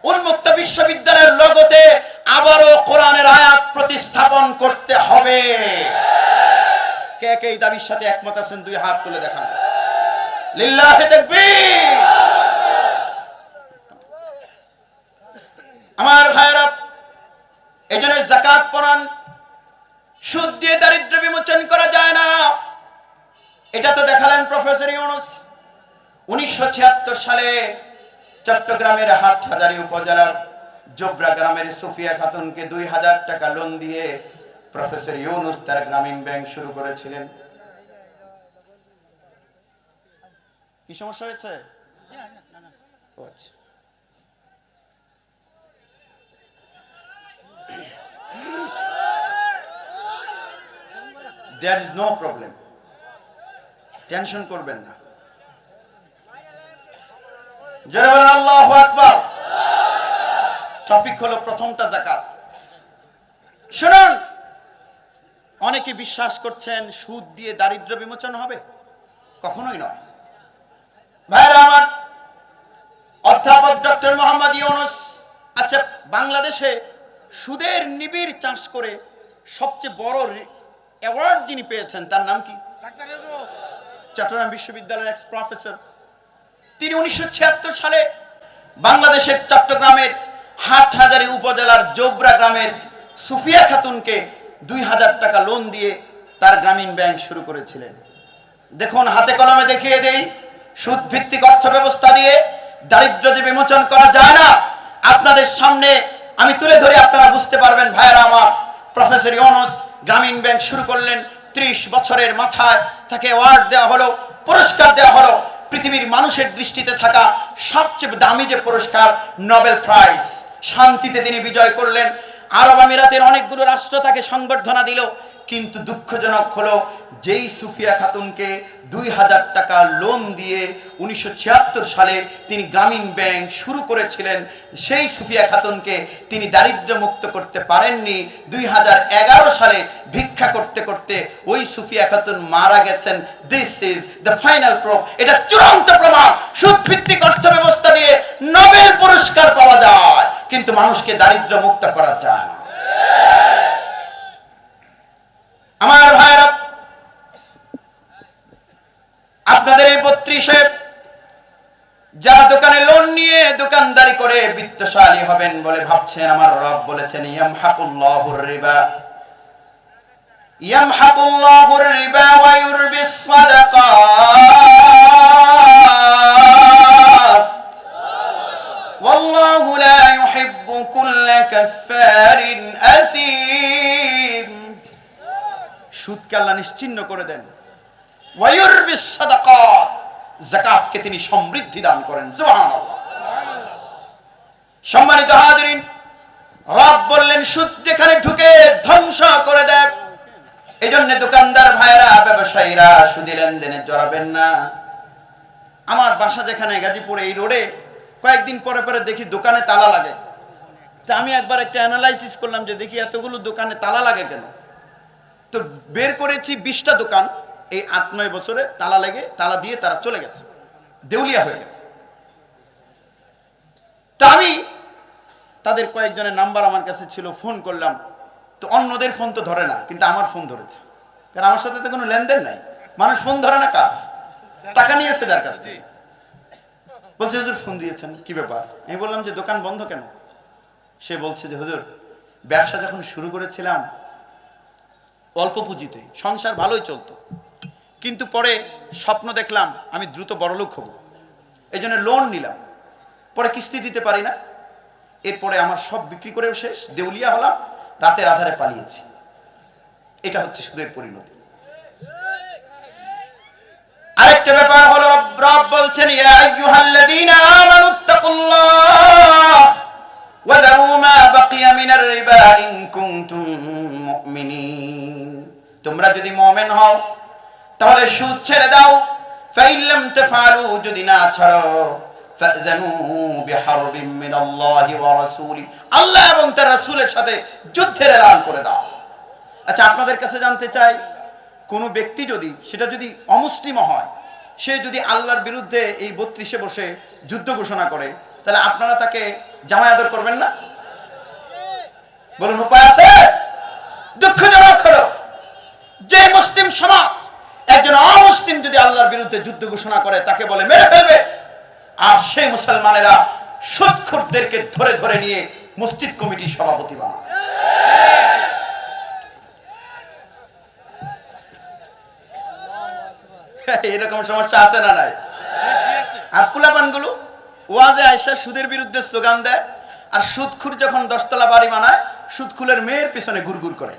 উন্মুক্ত বিশ্ববিদ্যালয়ের লোগোতে আবারও কোরআনের আয়াত প্রতিস্থাপন করতে হবে। কে কে কে এই দাবির সাথে একমত আছেন দুই হাত তুলে দেখান। লিল্লাহি তাকবীর। আমার ভাইরা, এজন্য যাকাত পড়ান। সুদ দিয়ে দারিদ্র বিমোচন করা যায় না, এটা তো দেখালেন প্রফেসর ইউনূস। 1976 সালে চট্টগ্রামের হাটহাজারী উপজেলার জোবরা গ্রামের সুফিয়া খাতুনকে 2000 টাকা লোন দিয়ে প্রফেসর ইউনূস তার গ্রামীণ ব্যাংক শুরু করেছিলেন। কি সমস্যা হয়েছে? আচ্ছা, there is no problem, tension করবেন না। জোরে বলেন আল্লাহু আকবার। টপিক হলো প্রথমটা যাকাত। শুনুন, অনেকে বিশ্বাস করছেন সুদ দিয়ে দারিদ্র বিমোচন হবে, কখনোই নয়। ভাইরা আমার, অধ্যাপক ডক্টর মোহাম্মদ ইউনূস, আচ্ছা, বাংলাদেশে সুদের নিবিড় চাষ করে সবচেয়ে বড় অ্যাওয়ার্ড যিনি পেয়েছেন তার নাম কি? চট্টগ্রাম বিশ্ববিদ্যালয়ের এক্স প্রফেসর। তিনি 1976 সালে বাংলাদেশের চট্টগ্রামের হাটহাজারী উপজেলার জোবরা গ্রামের সুফিয়া খাতুনকে 2000 টাকা লোন দিয়ে তার গ্রামীণ ব্যাংক শুরু করেছিলেন। দেখুন, হাতে কলমে দেখিয়ে দেই, সুদ ভিত্তিক অর্থ ব্যবস্থা দিয়ে দারিদ্র বিমোচন করা যায় না। আপনাদের সামনে আমি তুলে ধরে আপনারা বুঝতে পারবেন। ভাইরা আমার, প্রফেসর ইউনূস গ্রামীণ ব্যাংক শুরু করলেন। 30 বছরের মাথায় তাকে অ্যাওয়ার্ড দেওয়া হলো, পুরস্কার দেওয়া হলো। পৃথিবীর মানুষের দৃষ্টিতে থাকা সবচেয়ে দামি যে পুরস্কার, নোবেল প্রাইজ, শান্তিতে তিনি বিজয় করলেন। আরব আমিরাতের অনেকগুলো রাষ্ট্র তাকে সংবর্ধনা দিল। কিন্তু দুঃখজনক হলো, যেই সুফিয়া খাতুনকে 2000 টাকা লোন দিয়ে 1976 সালে তিনি গ্রামীণ ব্যাংক শুরু করেছিলেন, সেই সুফিয়া খাতুনকে তিনি দারিদ্র মুক্ত করতে পারেননি। 2011 সালে ভিক্ষা করতে করতে ওই সুফিয়া খাতুন মারা গেছেন। This is the final proof. এটা চূড়ান্ত প্রমাণ, সুদ ভিত্তিক অর্থ ব্যবস্থা দিয়ে নোবেল পুরস্কার পাওয়া যায়, কিন্তু মানুষকে দারিদ্র মুক্ত করা যায় না। আমার ভাইরা, আপনাদের এই 32-এ যারা দোকানে লোন নিয়ে দোকানদারি করে বিত্তশালী হবেন বলে ভাবছেন, আমার রব বলেছেন ইয়ামহাকুল্লাহুর রিবা, ইয়ামহাকুল্লাহুর রিবা ওয়া ইউরবিস সাদাকাত ওয়াল্লাহু লা ইউহিব্বু কুল্লা কাফফারিন আযীম। সুদকে আল্লাহ নিশ্চিহ্ন করে দেন। ওয়া ইউরবিস সাদাকাত, যাকাতকে তিনি সমৃদ্ধি দান করেন। সুবহানাল্লাহ। সম্মানিত হাজিরিন, রব বললেন সুদ যেখানে ঢুকে ধ্বংস করে দেয়। এজন্য দোকানদার ভাইরা, ব্যবসায়ীরা সুদী লেনদেনে জড়াবেন না। আমার বাসা যেখানে গাজীপুরে, এই রোডে কয়েকদিন পরে পরে দেখি দোকানে তালা লাগে। তা আমি একবার একটা অ্যানালাইসিস করলাম যে দেখি এতগুলো দোকানে তালা লাগে কেন। তো বের করেছি 20টা দোকান এই 8-9 বছরে তালা লেগে, তালা দিয়ে তারা চলে গেছে, দেউলিয়া হয়ে গেছে। তা আমি তাদের কয়েকজনের নাম্বার আমার কাছে ছিল, ফোন করলাম। তো অন্যদের ফোন তো ধরে না, কিন্তু আমার ফোন ধরেছে, কারণ আমার সাথে তো কোনো লেনদেন নাই। মানুষ ফোন ধরে না কার? টাকা নিয়েছে যার কাছ থেকে। বলছে হুজুর ফোন দিয়েছেন, কি ব্যাপার? আমি বললাম যে দোকান বন্ধ কেন? সে বলছে যে হুজুর, ব্যবসা যখন শুরু করেছিলাম অল্প পুঁজিতে, সংসার ভালোই চলতো, কিন্তু পরে স্বপ্ন দেখলাম আমি দ্রুত বড়লোক হব, এই জন্য লোন নিলাম, পরে কিস্তি দিতে পারি না, এরপরে আমার সব বিক্রি করেও শেষ, দেউলিয়া হলাম, রাতের আধারে পালিয়েছি। এটা হচ্ছে সুদের পরিণতি। আরেকটা ব্যাপার হলো, রব বলছেন ইয়া আইয়ুহাল্লাযীনা আমানুত্তাকুল্লাহ ওয়া দারু মা বাকিয়া মিনার রিবা ইন কুনতুম মুমিনিন। তোমরা যদি মুমিন হও তাহলে সুদ ছেড়ে দাও। ফাইন লাম তাফআলু, যদি না ছাড়ো, ফাযানু বিহারবিন মিনাল্লাহি ওয়া রাসূলি, আল্লাহ এবং তার রাসূলের সাথে যুদ্ধের এলান করে দাও। আচ্ছা, আপনাদের কাছে জানতে চাই, কোন ব্যক্তি যদি, সেটা যদি অমুসলিম হয়, সে যদি আল্লাহর বিরুদ্ধে এই 32-এ বসে যুদ্ধ ঘোষণা করে, তাহলে আপনারা তাকে জামাই আদর করবেন না? বলুন, উপায় আছে? দুঃখজনক হলো যে মুসলিম সমাজ মুসলিম যদি আল্লাহর বিরুদ্ধে যুদ্ধ ঘোষণা করে তাকে বলে মেরে ফেলবে, আর সেই মুসলমানেরা সুদখোরদেরকে ধরে ধরে নিয়ে মসজিদ কমিটির সভাপতি বানায়। এরকম সমস্যা আছে না নাই? আর পোলাপানগুলো ওয়াজে আয়েশা সুদের বিরুদ্ধে স্লোগান দেয়, আর সুদখুর যখন 10 তলা বাড়ি বানায় সুদখুরের মেয়ের পিছনে ঘুরঘুর করে।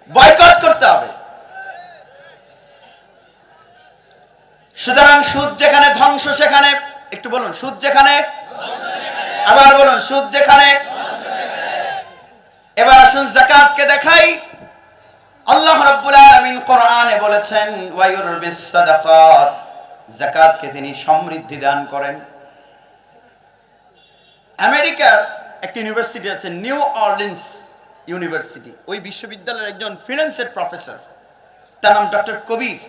বয়কট করতে হবে। সুতরাং সুদ যেখানে ধ্বংস সেখানে, একটু বলুন সুদ যেখানে, আবার বলুন সুদ যেখানে। এবার আসুন যাকাতকে দেখাই। আল্লাহ রাব্বুল আলামিন কোরআনে বলেছেন ওয়ায়ুরবিস সাদাকাত, যাকাতকে তিনি সমৃদ্ধি দান করেন। আমেরিকার একটা ইউনিভার্সিটি আছে, নিউ অরলিন্স ইউনিভার্সিটি, ওই বিশ্ববিদ্যালয়ের একজন ফিন্যান্সের প্রফেসর, তার নাম ডক্টর কবির।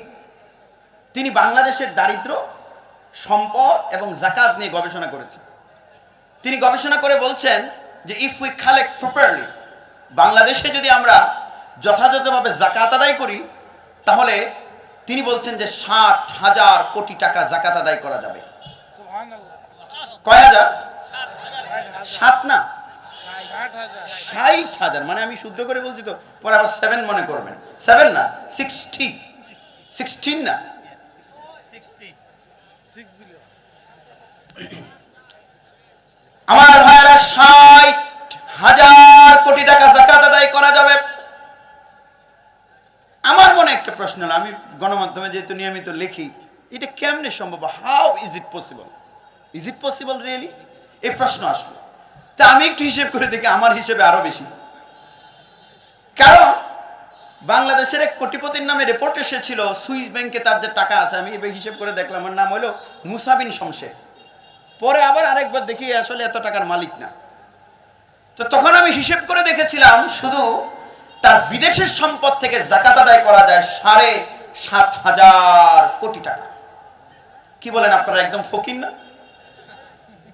তিনি বাংলাদেশের দারিদ্র, সম্পদ এবং যাকাত নিয়ে গবেষণা করেছেন। তিনি গবেষণা করে বলছেন যে ইফ উই কালেক্ট প্রপারলি, বাংলাদেশে যদি আমরা যথাযথভাবে যাকাত আদায় করি, তাহলে তিনি বলছেন যে 60,000 কোটি টাকা যাকাত আদায় করা যাবে। কয় হাজার? 7 না, 60,000। মানে আমি শুদ্ধ করে বলছি তো, পরে আবার 7 মনে করবেন। 7 না, 16 না, 6 বিলিয়ন। আমার ভাইরা 60,000 কোটি টাকা যাকাত আদায় করা যাবে। আমার মনে একটা প্রশ্ন হলো, আমি গণমাধ্যমে যেহেতু নিয়মিত লিখি, এটা কেমনে সম্ভব? How is it possible? Is it possible really? এই প্রশ্ন আসলো। তা আমি একটু হিসেব করে দেখি, আমার হিসেবে আরো বেশি। কারণ বাংলাদেশের এক কোটিপতির নামে রিপোর্ট এসেছিল, সুইস ব্যাংকে তার যে টাকা আছে, আমি এবার হিসেব করে দেখলাম, আমার নাম হলো মুসা বিন শমশের। পরে আবার আরেকবার দেখি আসলে এত টাকার মালিক না। তো তখন আমি হিসেব করে দেখেছিলাম, শুধু তার বিদেশের সম্পদ থেকে যাকাত আদায় করা যায় 7,500 কোটি টাকা। কি বলেন আপনারা? একদম ফকির না?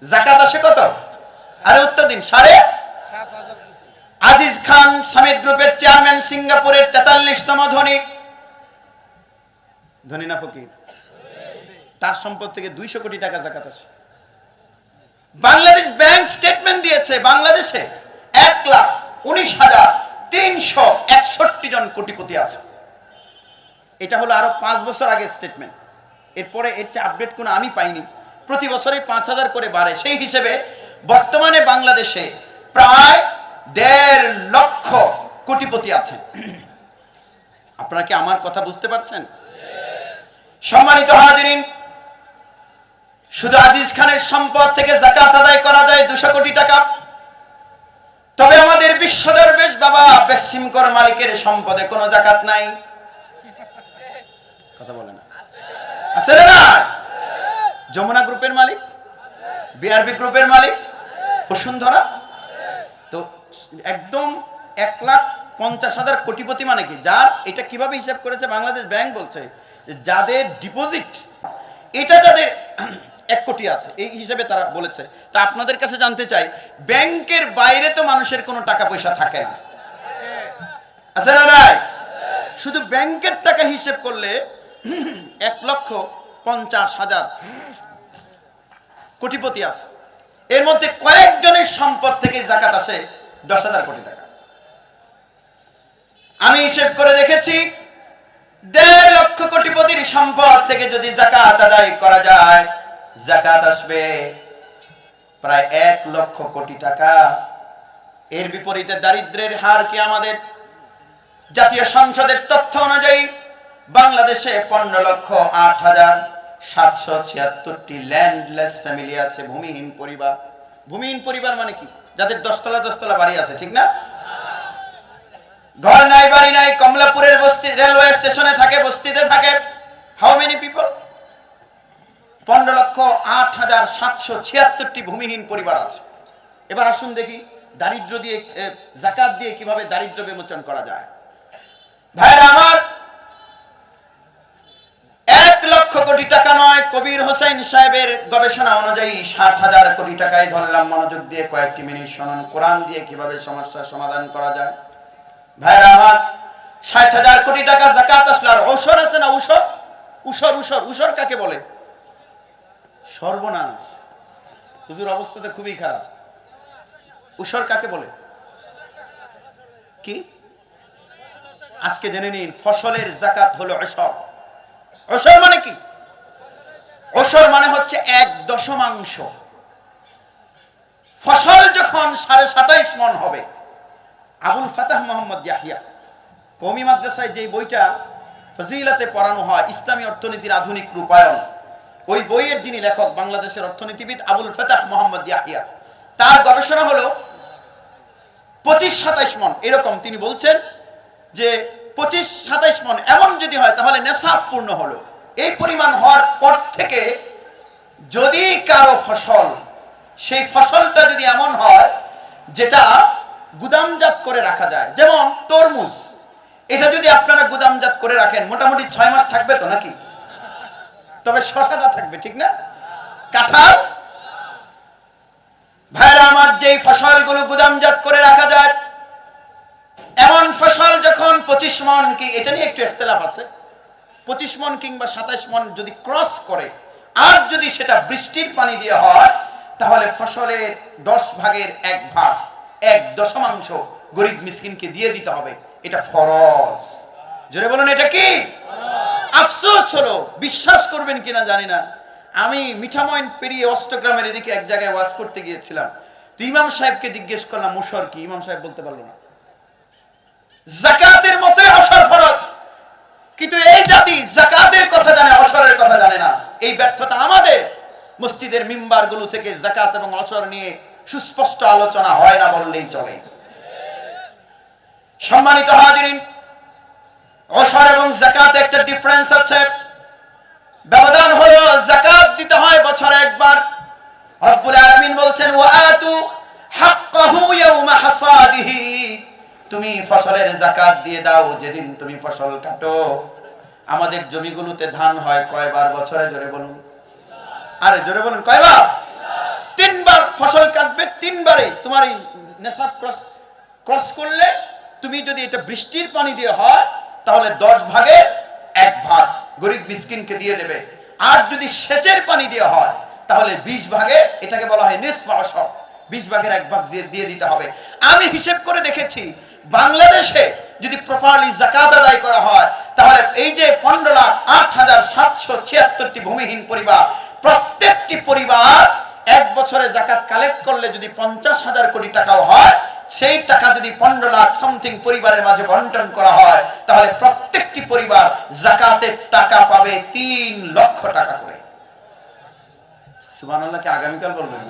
যাকাত আসে কত? আরে উত্তর দিন। 7,500। আজিজ খান সামিট গ্রুপের চেয়ারম্যান, সিঙ্গাপুরের 43তম ধনী। ধনী না ফকির? তার সম্পদ থেকে 200 কোটি টাকা যাকাত আসে। বাংলাদেশ ব্যাংক স্টেটমেন্ট দিয়েছে, বাংলাদেশে 1,19,361 জন কোটিপতি আছে। এটা হলো আরো 5 বছর আগে স্টেটমেন্ট। এরপরে এর চেয়ে আপডেট কোনো আমি পাইনি। প্রতি বছরই 5,000 করে বাড়ে। সেই হিসেবে বর্তমানে বাংলাদেশে প্রায় 1.5 লক্ষ কোটিপতি আছেন। আপনারা কি আমার কথা বুঝতে পারছেন? সম্মানিত হাজিরিন, শুধু আজিজ খানের সম্পদ থেকে যাকাত আদায় করা যায় 200 কোটি টাকা। তবে আমাদের বিশ্ব দরবেশ বাবা বেক্সিম কর মালিকের সম্পদে কোনো যাকাত নাই। কথা বলে না? আছে না? যমুনা গ্রুপের মালিক, বিআরবি গ্রুপের মালিক, বসুন্ধরা। তো একদম 1,50,000 কোটিপতি মানে কি? যার, এটা কিভাবে হিসাব করেছে বাংলাদেশ ব্যাংক বলছে, যাদের ডিপোজিট এটা যাদের 1 কোটি আছে, এই হিসাবে তারা বলেছে। তা আপনাদের কাছে জানতে চাই, ব্যাংকের বাইরে তো মানুষের কোনো টাকা পয়সা থাকে না, আছে না নাই? শুধু ব্যাংকের টাকা হিসেব করলে 1,50,000 কোটিপতি আছে। এর মধ্যে কয়েকজনের সম্পদ থেকে যাকাত আসে 10,000 কোটি টাকা। আমি হিসেব করে দেখেছি, 1.5 লক্ষ কোটিপতির সম্পদ থেকে যদি যাকাত আদায় করা যায়, যাকাত আসবে প্রায় 1 লক্ষ কোটি টাকা। এর বিপরীতে দারিদ্র্যের হার কি? আমাদের জাতীয় সংসদের তথ্য অনুযায়ী বাংলাদেশে 15,08,776টি ল্যান্ডলেস ফ্যামিলি আছে, ভূমিহীন পরিবার। ভূমিহীন পরিবার মানে কি? যাদের 10 তলা বাড়ি আছে, ঠিক না? ঘর নাই, বাড়ি নাই, কমলাপুরের বস্তি রেলওয়ে স্টেশনে থাকে, বস্তিতে থাকে। How many people? 15,08,776টি ভূমিহীন পরিবার আছে। এবার আসুন দেখি দারিদ্র দিয়ে, যাকাত দিয়ে কিভাবে দারিদ্র বিমোচন করা যায়। ভাইরা আমার, 1 লক্ষ কোটি টাকা নয়, কবির হোসেন সাহেবের গবেষণা অনুযায়ী 60,000 কোটি টাকায় ধরলাম। মনোযোগ দিয়ে কয়েকটি মিনিট শুনুন, কোরআন দিয়ে কিভাবে সমস্যার সমাধান করা যায়। ভাইরা আমার, 60,000 কোটি টাকা যাকাত আসলো। আর ওসর আছে না, উসর, উসর উসর উসর কাকে বলে? সর্বনাশ, হুজুর অবস্থাতে খুবই খারাপ। উসর কাকে বলে? কি? আজকে জেনে নিন, ফসলের যাকাত হলো ওসর। ওসর মানে কি? ওসর মানে হচ্ছে 1/10। ফসল যখন 27.5 মণ হবে, আবুল ফাতাহ মোহাম্মদ ইয়াহিয়া কওমি মাদ্রাসায় যে বইটা ফজিলাতে পড়ানো হয়, ইসলামী অর্থনীতির আধুনিক রূপায়ণ, ওই বইয়ের যিনি লেখক বাংলাদেশের অর্থনীতিবিদ আবুল ফাতাহ মোহাম্মদ ইয়াহিয়া, তার গবেষণা হলো 25-27 মণ এরকম। তিনি বলছেন যে 25-27 মণ এমন যদি হয় তাহলে নেশাব পূর্ণ হলো। এই পরিমাণ হওয়ার পর থেকে যদি কারো ফসল, সেই ফসলটা যদি এমন হয় যেটা গুদামজাত করে রাখা যায়, যেমন তরমুজ, এটা যদি আপনারা গুদামজাত করে রাখেন মোটামুটি 6 মাস থাকবে তো নাকি? তবে শশাটা থাকবে, ঠিক না? কাঁঠাল, ভাইরা আমার, যেই ফসলগুলো গুদামজাত করে রাখা যায়, এমন ফসল যখন 25 মণ, কি এটা নিয়ে একটু ইখতিলাফ আছে, 25 মণ কিংবা 27 মণ যদি ক্রস করে, আর যদি সেটা বৃষ্টির পানি দিয়ে হয়, তাহলে ফসলের 10 ভাগের 1 ভাগ, 1/10 গরিব মিসকিনকে দিয়ে দিতে হবে। এটা ফরজ। জোরে বলুন, এটা কি? আফসোস হলো, বিশ্বাস করবেন কিনা জানি না, আমি মিঠামইন পেরিয়ে অষ্টগ্রামের এদিকে এক জায়গায় ওয়াজ করতে গিয়েছিলাম। তো ইমাম সাহেবকে জিজ্ঞেস করলাম ওসর কি, ইমাম সাহেব বলতে পারলো না। যাকাতের মতোই ওসর ফরজ, কিন্তু এই জাতি যাকাতের কথা জানে, ওসরের কথা জানে না। এই ব্যর্থতা আমাদের। মসজিদের মিম্বারগুলো থেকে যাকাত এবং ওসর নিয়ে সুস্পষ্ট আলোচনা হয় না বললেই চলে। সম্মানিত হাজিরিন, ওসর এবং যাকাতে একটা ডিফারেন্স আছে, ব্যবধান হলো যাকাত দিতে হয় বছরে একবার। রব্বুল আলামিন বলছেন ওয়াআতু হাক্কাহু ইয়াওমা হাসাদিহি, তুমি ফসলের যাকাত দিয়ে দাও যেদিন তুমি ফসল কাটো। আমাদের জমিগুলোতে ধান হয় কয়বার বছরে? জোরে বলুন, আরে জোরে বলুন, কয়বার? 3 বার ফসল কাটবে, 3 বারে তোমার এই নেশাব ক্রস করলে, তুমি যদি এটা বৃষ্টির পানি দিয়ে হয় তাহলে 10 ভাগের 1 ভাগ গরিব মিসকিনকে দিয়ে দেবে। আর যদি সেচের পানি দিয়ে হয় তাহলে 20 ভাগে, এটাকে বলা হয় নিসফ ওসর, 20 ভাগের 1 ভাগ দিয়ে দিতে হবে। আমি হিসেব করে দেখেছি, বাংলাদেশে যদি প্রপারলি যাকাত আদায় করা হয় তাহলে এই যে 15,08,776টি ভূমিহীন পরিবার, প্রত্যেকটি পরিবার 1 বছরে যাকাত কালেক্ট করলে যদি 50,000 কোটি টাকাও হয়, সেই টাকা যদি 15 লাখ সামথিং পরিবারের মাঝে বন্টন করা হয় তাহলে প্রত্যেকটি পরিবার যাকাতের টাকা পাবে 3 লক্ষ টাকা করে। সুবহানাল্লাহ, কি আগামীকাল বলবেন?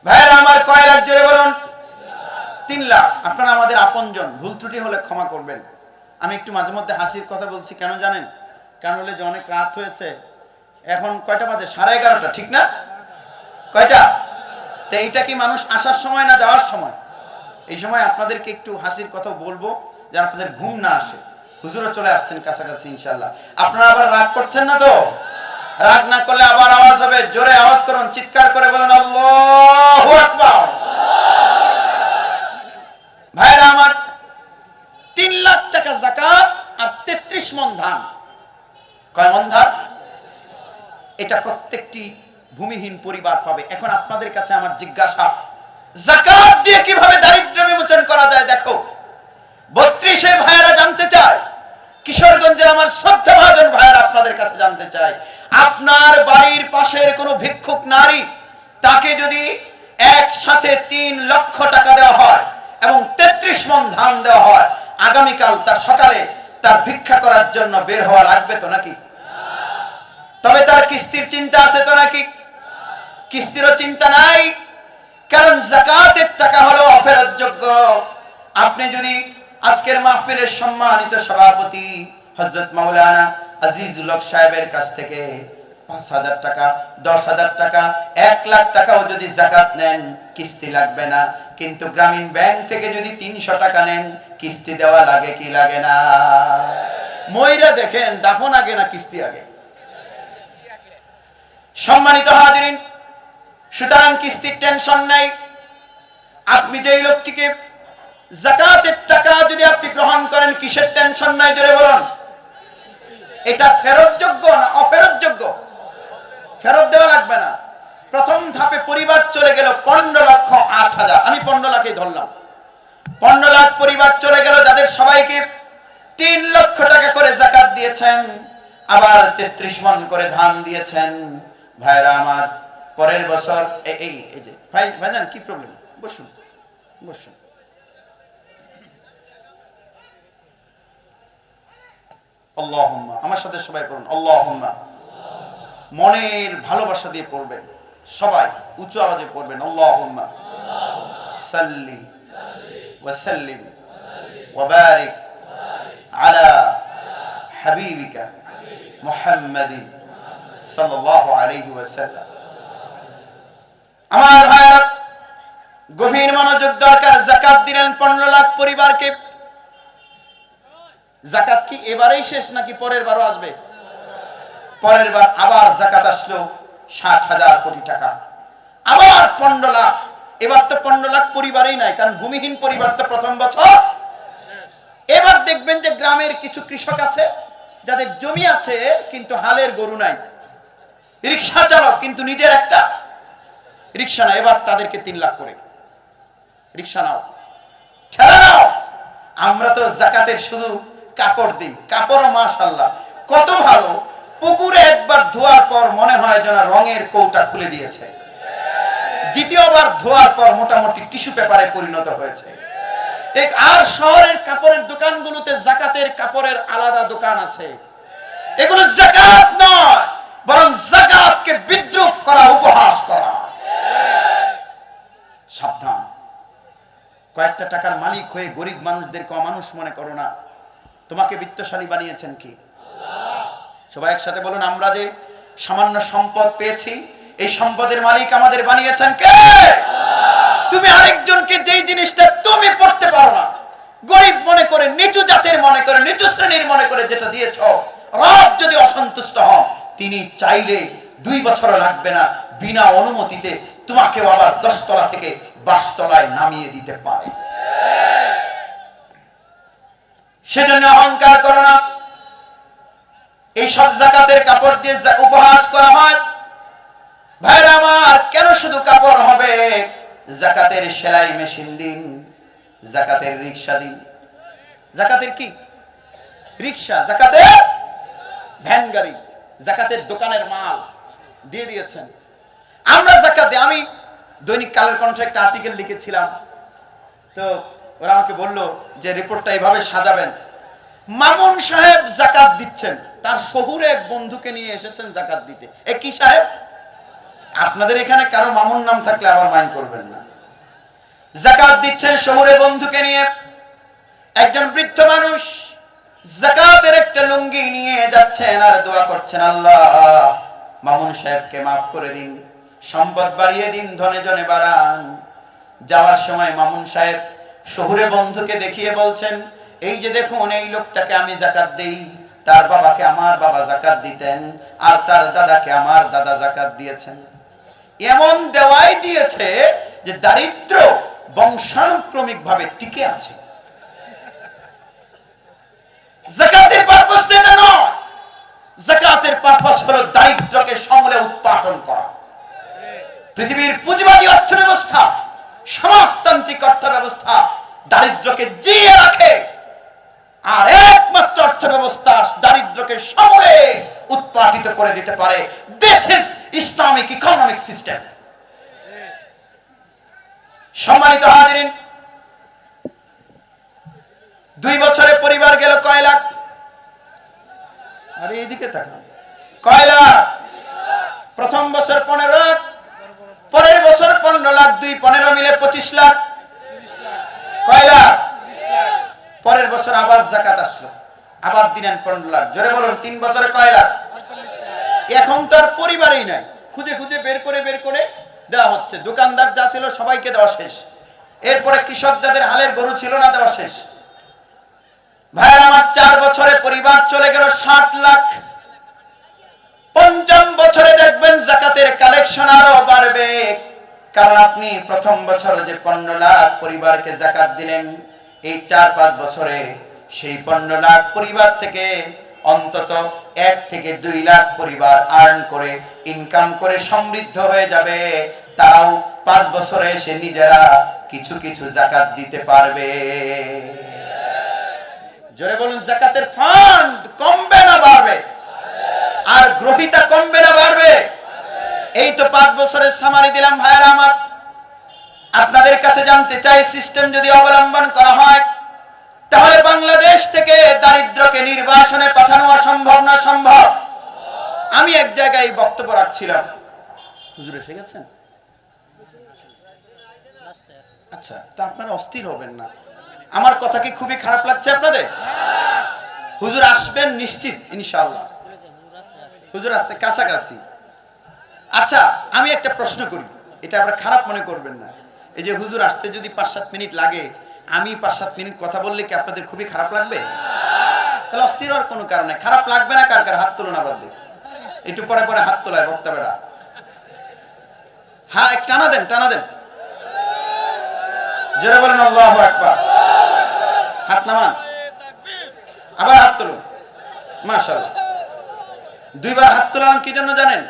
ভাইরা আমার, কয় লাখ? জোরে বলুন। 3 লাখ। আপনারা আমাদের আপনজন, ভুল ত্রুটি হলে ক্ষমা করবেন। আমি একটু মাঝে মধ্যে হাসির কথা বলছি, কেন জানেন? কারণ হলে যে অনেক রাত হয়েছে, এখন কয়টা বাজে? 11:30, ঠিক না? কয়টা? তো এইটা কি মানুষ আসার সময় না যাওয়ার সময়? এই সময় আপনাদেরকে একটু হাসির কথা বলবো যেন আপনাদের ঘুম না আসে। হুজুরও চলে আসছেন কাছাকাছি ইনশাআল্লাহ। আপনারা আবার রাগ করছেন না তো? রাগ না করলে আবার আওয়াজ হবে, জোরে আওয়াজ করুন, চিৎকার করে বলুন আল্লাহু আকবার। ভাইরা আমার, 3 লাখ টাকা যাকাত আর 33 মণ ধান। কয় মণ ধান? এটা প্রত্যেকটি ভূমিহীন পরিবার পাবে। এখন আপনাদের কাছে আমার জিজ্ঞাসা, যাকাত দিয়ে কিভাবে দারিদ্র্য বিমোচন করা যায়? দেখো, 32 ভাইয়েরা জানতে চায়, কিশোরগঞ্জের আমার শ্রদ্ধাভাজন ভাইয়েরা আপনাদের কাছে জানতে চায়, আপনার বাড়ির পাশের কোনো ভিক্ষুক নারী, তাকে যদি একসাথে 3 লক্ষ টাকা দেওয়া হয় এবং 33 মণ ধান দেওয়া হয়, আগামীকাল তার সকালে তার ভিক্ষা করার জন্য বের হওয়া লাগবে তো নাকি? তবে তার কিস্তির চিন্তা আছে তো নাকি? কিস্তিরও চিন্তা নাই, কারণ যাকাতের টাকা হলো অফেরতযোগ্য। আপনি যদি আজকের মাহফিলের সম্মানিত সভাপতি হযরত মাওলানা আজিজুল হক সাহেবের কাছ থেকে 5,000 টাকা, 10,000 টাকা, 1 লাখ টাকাও যদি যাকাত নেন, কিস্তি লাগবে না। কিন্তু গ্রামীণ ব্যাংক থেকে যদি 300 টাকা নেন, কিস্তি দেওয়া লাগে কি লাগে না? ময়রা দেখেন দাফন আগে না কিস্তি আগে? সম্মানিত হাজিরিন, সুতরাং কিস্তির টেনশন নাই। আপনি যেই লোকটিকে যাকাতের টাকা যদি আপনি গ্রহণ করেন, কিসের টেনশন নাই জোরে বলুন? এটা ফেরতযোগ্য না অফেরতযোগ্য? ফেরত দেওয়া লাগবে না। প্রথম ধাপে পরিবার চলে গেল 15,08,000, আমি 15 লাখই ধরলাম। 15 লাখ পরিবার চলে গেল, যাদের সবাইকে 3 লক্ষ টাকা করে যাকাত দিয়েছেন, আবার 33 মণ করে ধান দিয়েছেন। ভাইরা আমার, পরের বছর এই যে ভাইজান কি প্রবলেম? বসুন বসুন। আল্লাহুম্মা, আমার সাথে সবাই পড়ুন আল্লাহুম্মা। মনের ভালোবাসা দিয়ে পড়বেন, সবাই উচ্চ আওয়াজে পড়বেন আল্লাহুম্মা সাল্লি ওয়া সাল্লিম ওয়া বারিক আলা হাবিবিকা মুহাম্মাদিন সাল্লাল্লাহু আলাইহি ওয়াসাল্লাম। আমার ভাইরা, গভীর মনোযোগ দরকার। যাকাত দিলেন 15 লাখ পরিবারকে। যাকাত কি এবারেই শেষ নাকি পরের বারও আসবে? পরের বার আবার যাকাত আসলো 60,000 কোটি টাকা, আবার 15 লাখ। এবার তো 15 লাখ পরিবারই নাই, কারণ ভূমিহীন পরিবার তো প্রথম বছর। এবার দেখবেন যে গ্রামের কিছু কৃষক আছে যাদের জমি আছে কিন্তু হালের গরু নাই, রিক্সা চালক কিন্তু নিজের একটা রিক্সা নাই। এবার তাদেরকে 3 লাখ করে রিক্সা নাও, ঠেলা নাও। আমরা তো যাকাতের শুধু কাপড় দিই, কাপড়ও মাশাআল্লাহ কত ভালো। পুকুরে একবার ধোয়ার পর মনে হয় যেন রঙের কৌটা খুলে দিয়েছে, দ্বিতীয়বার ধোয়ার পর মোটামুটি টিস্যু পেপারে পরিণত হয়েছে। আর শহরের কাপড়ের দোকানগুলোতে যাকাতের কাপড়ের আলাদা দোকান আছে। এগুলো যাকাত নয়, বরং যাকাতকে বিদ্রূপ করা, উপহাস করা। সাবধান, কয়েকটা টাকার মালিক হয়ে গরিব মানুষদেরকে অমানুষ মনে করো না। তোমাকে বিত্তশালী বানিয়েছেন কি আল্লাহ? সবাই একসাথে বলুন, আমরা যে সামান্য সম্পদ পেয়েছি, এই সম্পদের মালিক আমাদের বানিয়েছেন কে? আল্লাহ। তুমি আরেকজনকে যেই জিনিসটা তুমি পড়তে পারো না, গরিব মনে করে, নিচু জাতের মনে করে, নিচু শ্রেণীর মনে করে যেটা দিয়েছ, রব যদি অসন্তুষ্ট হন, তিনি চাইলে 2 বছরও লাগবে না, বিনা অনুমতিতে তোমাকে আবার 10 তলা থেকে 22 তলায় নামিয়ে দিতে পারে। সেজন্য অহংকার করো না। এই সব যাকাতের কাপড় দিয়ে উপহাস করা হয়। ভাইরা আমার, কেন শুধু কাপড় হবে? যাকাতের সেলাই মেশিন দিন, যাকাতের রিক্সা দিন। যাকাতের কি রিক্সা, যাকাতের ভ্যান গাড়ি, যাকাতের দোকানের মাল দিয়ে দিয়েছেন। আমরা যাকাত দিই। আমি দৈনিক কালের কণ্ঠে একটা আর্টিকেল লিখেছিলাম, তো ওরা আমাকে বলল যে রিপোর্টটা এইভাবে সাজাবেন। মামুন সাহেব যাকাত দিচ্ছেন, তার শহুরে এক বন্ধুকে নিয়ে এসেছেন যাকাত দিতে। এ কি সাহেব? আপনাদের এখানে কারো মামুন নাম থাকলে আবার মাইন্ড করবেন না। যাকাত দিচ্ছেন শহুরে বন্ধুকে নিয়ে। একজন বৃদ্ধ মানুষ যাকাতের একটা লুঙ্গি নিয়ে যাচ্ছেন আর দোয়া করছেন, আল্লাহ মামুন সাহেবকে মাফ করে দিন, সম্পদ বাড়িয়ে দিন, ধনে ধনে বাড়ান। যাওয়ার সময় মামুন সাহেব শহুরে বন্ধুকে দেখিয়ে বলছেন, এই যে দেখুন, এই লোকটাকে আমি যাকাত দেই, তার বাবাকে আমার বাবা যাকাত দিতেন, আর তার দাদাকে আমার দাদা যাকাত দিয়েছেন। এমন দেওয়াই দিয়েছে যে দারিদ্র বংশানুক্রমিক ভাবে টিকে আছে। যাকাতের পারপাস এটা নয়। যাকাতের পারপাস হলো দারিদ্রকে সমূলে উৎপাটন করা। পৃথিবীর পুঁজিবাদী অর্থ ব্যবস্থা, সমাজতান্ত্রিক অর্থ ব্যবস্থা দারিদ্রকে জিয়ে রাখে, আর একমাত্র অর্থ ব্যবস্থা দারিদ্রকে সমূলে উৎপাটিত করে দিতে পারে। This is Islamic economic system. সম্মানিত হাজিরিন, 2 বছরে পরিবার গেল কয় লাখ? আরে এইদিকে তাকান, কয় লাখ? প্রথম বছর 15 লাখ, পরের বছর 15 লাখ, 2 15 মিলে 25 লাখ। কয় লাখ? পরের বছর আবার যাকাত আসলো, আবার দিলেন 15 লাখ। জোরে বলুন, 3 বছরে কয় লাখ? এখন তো আর পরিবারই নাই, খুঁজে খুঁজে বের করে দেওয়া হচ্ছে। দোকানদার যা ছিল সবাইকে দেওয়া শেষ। এরপরে কৃষক যাদের হালের গরু ছিল না, দেওয়া শেষ। ভাইয়ের আমার 4 বছরে পরিবার চলে গেল 60 লাখ। পঞ্চম বছরে দেখবেন যাকাতের কালেকশন আরো বাড়বে, কারণ আপনি প্রথম বছর যে 15 লাখ পরিবারকে যাকাত দিলেন, এই 4-5 বছরে সেই 15 লাখ পরিবার থেকে অন্তত 1 থেকে 2 লাখ পরিবার আর্ন করে ইনকাম করে সমৃদ্ধ হয়ে যাবে। তারাও 5 বছরে এসে নিজেরা কিছু কিছু যাকাত দিতে পারবে। জোরে বলুন, যাকাতের ফান্ড কমবে না বাড়বে? আর গ্রহিতা কমবে না বাড়বে? এই তো 5 বছরের সামারি দিলাম। ভাইরা আমার, আপনাদের কাছে জানতে চাই, সিস্টেম যদি অবলম্বন করা হয় তাহলে বাংলাদেশ থেকে দারিদ্রকে নির্বাসনে পাঠানো অসম্ভব না সম্ভব? আমি এক জায়গায় বক্তব্য রাখছিলাম, হুজুর এসে গেছেন? আচ্ছা, তা আপনারা অস্থির হবেন না। আমার কথা কি খুবই খারাপ লাগছে আপনাদের? হুজুর আসবেন নিশ্চিত ইনশাআল্লাহ। হুজুর আসতে কাছাকাছি। আচ্ছা, আমি একটা প্রশ্ন করি, এটা আপনারা খারাপ মনে করবেন না। এই যে হুজুর আসতে যদি 5-7 মিনিট লাগে, আমি 5-7 মিনিট কথা বললে কি আপনাদের খুবই খারাপ লাগবে? তাহলে অস্থির হওয়ার কোনো কারণ নেই। খারাপ লাগবে না কার কার? হাত তুলুন আবার দেখি। একটু পরে পরে হাত তোলায় বক্তা বেড়া। হ্যাঁ, টানা দেন, টানা দেন। জোরে বলেন আল্লাহু আকবার। হাত নামান, আবার হাত তুলুন। মাশাআল্লাহ। 2 বার হাত তোলান কি জন্য জানেন?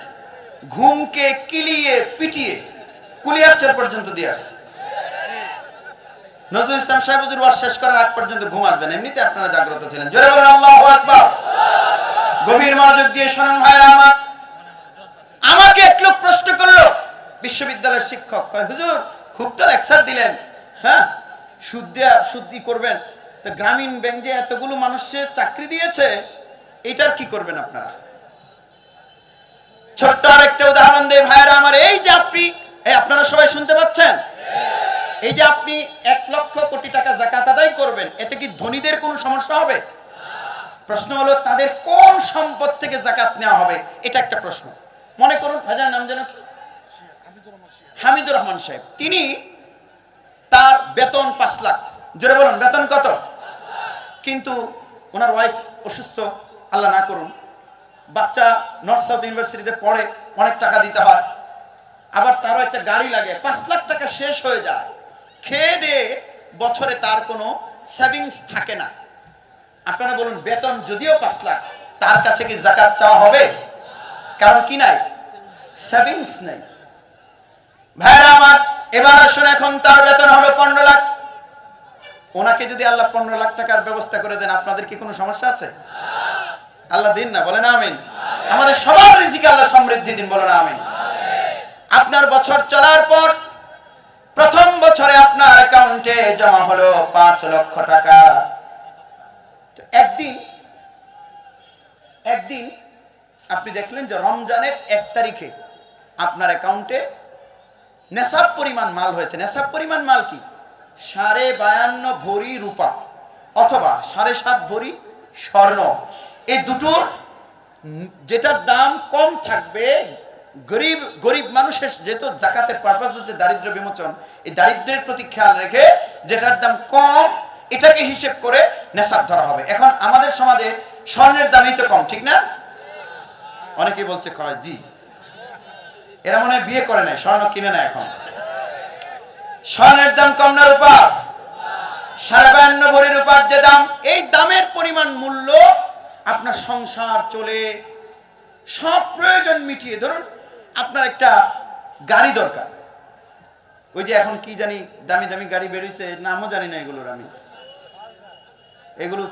ঘুমকে কিলিয়ে পিটিয়ে কুলিয়ারচর পর্যন্ত দিয়ে আসছে। নজরুল ইসলাম সাহেব হুজুর ওয়াজ শেষ করার আগ পর্যন্ত ঘুম আসবেন, এমনিতে আপনারা জাগ্রত ছিলেন। জোরে বলেন আল্লাহু আকবার। গভীর মনোযোগ দিয়ে শুনুন ভাইরা আমার। আমাকে এক লোক প্রশ্ন করলো, বিশ্ববিদ্যালয়ের শিক্ষক, কয় হুজুর খুব তো লেকচার দিলেন, হ্যাঁ সুদ করবেন, তো গ্রামীণ ব্যাংক যে এতগুলো মানুষের চাকরি দিয়েছে, এটার কি করবেন আপনারা? ছোট্ট আরেকটা উদাহরণ দেই ভাইরা আমার। এই যে আপনি, আপনারা সবাই শুনতে পাচ্ছেন? এই যে আপনি 1 লক্ষ কোটি টাকা যাকাত আদায় করবেন, এতে কি ধনীদের কোনো সমস্যা হবে? প্রশ্ন হলো তাদের কোন সম্পদ থেকে যাকাত নেওয়া হবে, এটা একটা প্রশ্ন। মনে করুন ভাইজান নাম যেন কি? হামিদুর রহমান সাহেব। তিনি, তার বেতন 5 লাখ। জোরে বলুন, বেতন কত? কিন্তু ওনার ওয়াইফ অসুস্থ, আল্লাহ না করুন, বাচ্চা নর্থ সাউথ ইউনিভার্সিটিতে পড়ে, অনেক টাকা দিতে হয়, আবার তারও একটা গাড়ি লাগে, 5 লাখ টাকা শেষ হয়ে যায়। খেয়ে দিয়ে বছরে তার কোনো সেভিংস থাকে না। আপনারা বলুন, বেতন যদিও 5 লাখ, তার কাছে কি যাকাত চাওয়া হবে? কারণ কি নাই? সেভিংস নাই। ভাইরা আমার, এবার আসুন, এখন তার বেতন হলো 15 লাখ। ওনাকে যদি আল্লাহ 15 লাখ টাকার ব্যবস্থা করে দেন, আপনাদের কি কোনো সমস্যা আছে? আল্লাহ দিন না, বলেন আমিন। আমাদের সবার রিজিকে আল্লাহ সমৃদ্ধি দিন, বলেন আমিন। আপনার বছর চলার পর প্রথম বছরে আপনার অ্যাকাউন্টে জমা হলো 5 লক্ষ টাকা। তো একদিন আপনি দেখলেন যে রমজানের 1 তারিখে আপনার অ্যাকাউন্টে নেশাব পরিমাণ মাল হয়েছে। নেশাব পরিমাণ মাল কি? 52.5 ভরি রূপা অথবা 7.5 ভরি স্বর্ণ। এই দুটোর যেটার দাম কম থাকবে, গরিব মানুষের, যেহেতু যাকাতের পারপাস হচ্ছে দারিদ্র বিমোচন, এই দারিদ্রের প্রতি খেয়াল রেখে যেটার দাম কম, এটাকে হিসেব করে নেশাব ধরা হবে। এখন আমাদের সমাজে স্বর্ণের দামই তো কম, ঠিক না? অনেকেই বলছে জি, এরা মনে হয় বিয়ে করে নাই, স্বর্ণ কিনে না এখন। স্বর্ণের দাম কম না রূপা? 52.5 ভরি রূপার যে দাম, এই দামের পরিমাণ মূল্য আপনার সংসার চলে, সব প্রয়োজন মিটিয়ে, ধরুন আপনার একটা গাড়ি দরকার, ওই যে এখন কি জানি দামি দামি গাড়ি বেরিয়েছে, নামও জানি না এগুলোর, আমি এগুলো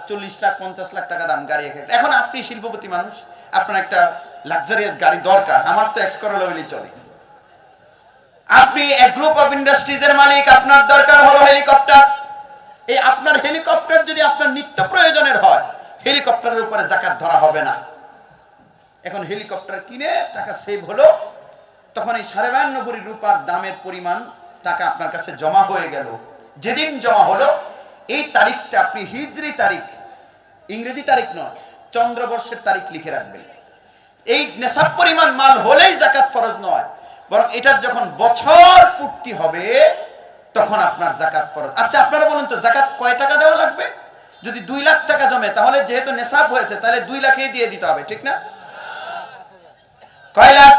40 লাখ 50 লাখ টাকা দাম গাড়ি। এখন আপনি শিল্পপতি মানুষ, আপনার একটা লাক্সারিয়াস গাড়ি দরকার, আমার তো এক্স করোলা হইলেই চলে। আপনি এক গ্রুপ অফ ইন্ডাস্ট্রিজের মালিক, আপনার দরকার হলো হেলিকপ্টার। এই আপনার হেলিকপ্টার যদি আপনার নিত্য প্রয়োজনের হয়, হেলিকপ্টারের উপরে যাকাত ধরা হবে না। এখন হেলিকপ্টার কিনে টাকা সেভ হলো, তখন এই 52.5 ভরি রূপার দামের পরিমাণ টাকা আপনার কাছে জমা হয়ে গেল। যেদিন জমা হলো, এই তারিখটা আপনি হিজরি তারিখ, ইংরেজি তারিখ নয়, চন্দ্রবর্ষের তারিখ লিখে রাখবেন। এই নেশাব পরিমাণ মাল হলেই যাকাত ফরজ নয়, বরং এটার যখন বছর পূর্তি হবে তখন আপনার যাকাত ফরজ। আচ্ছা আপনারা বলুন তো, যাকাত কয় টাকা দেওয়া লাগবে? যদি 2 লাখ টাকা জমে তাহলে যেহেতু নেশাব হয়েছে তাহলে 2 লাখই দিয়ে দিতে হবে, ঠিক না? কয় লাখ?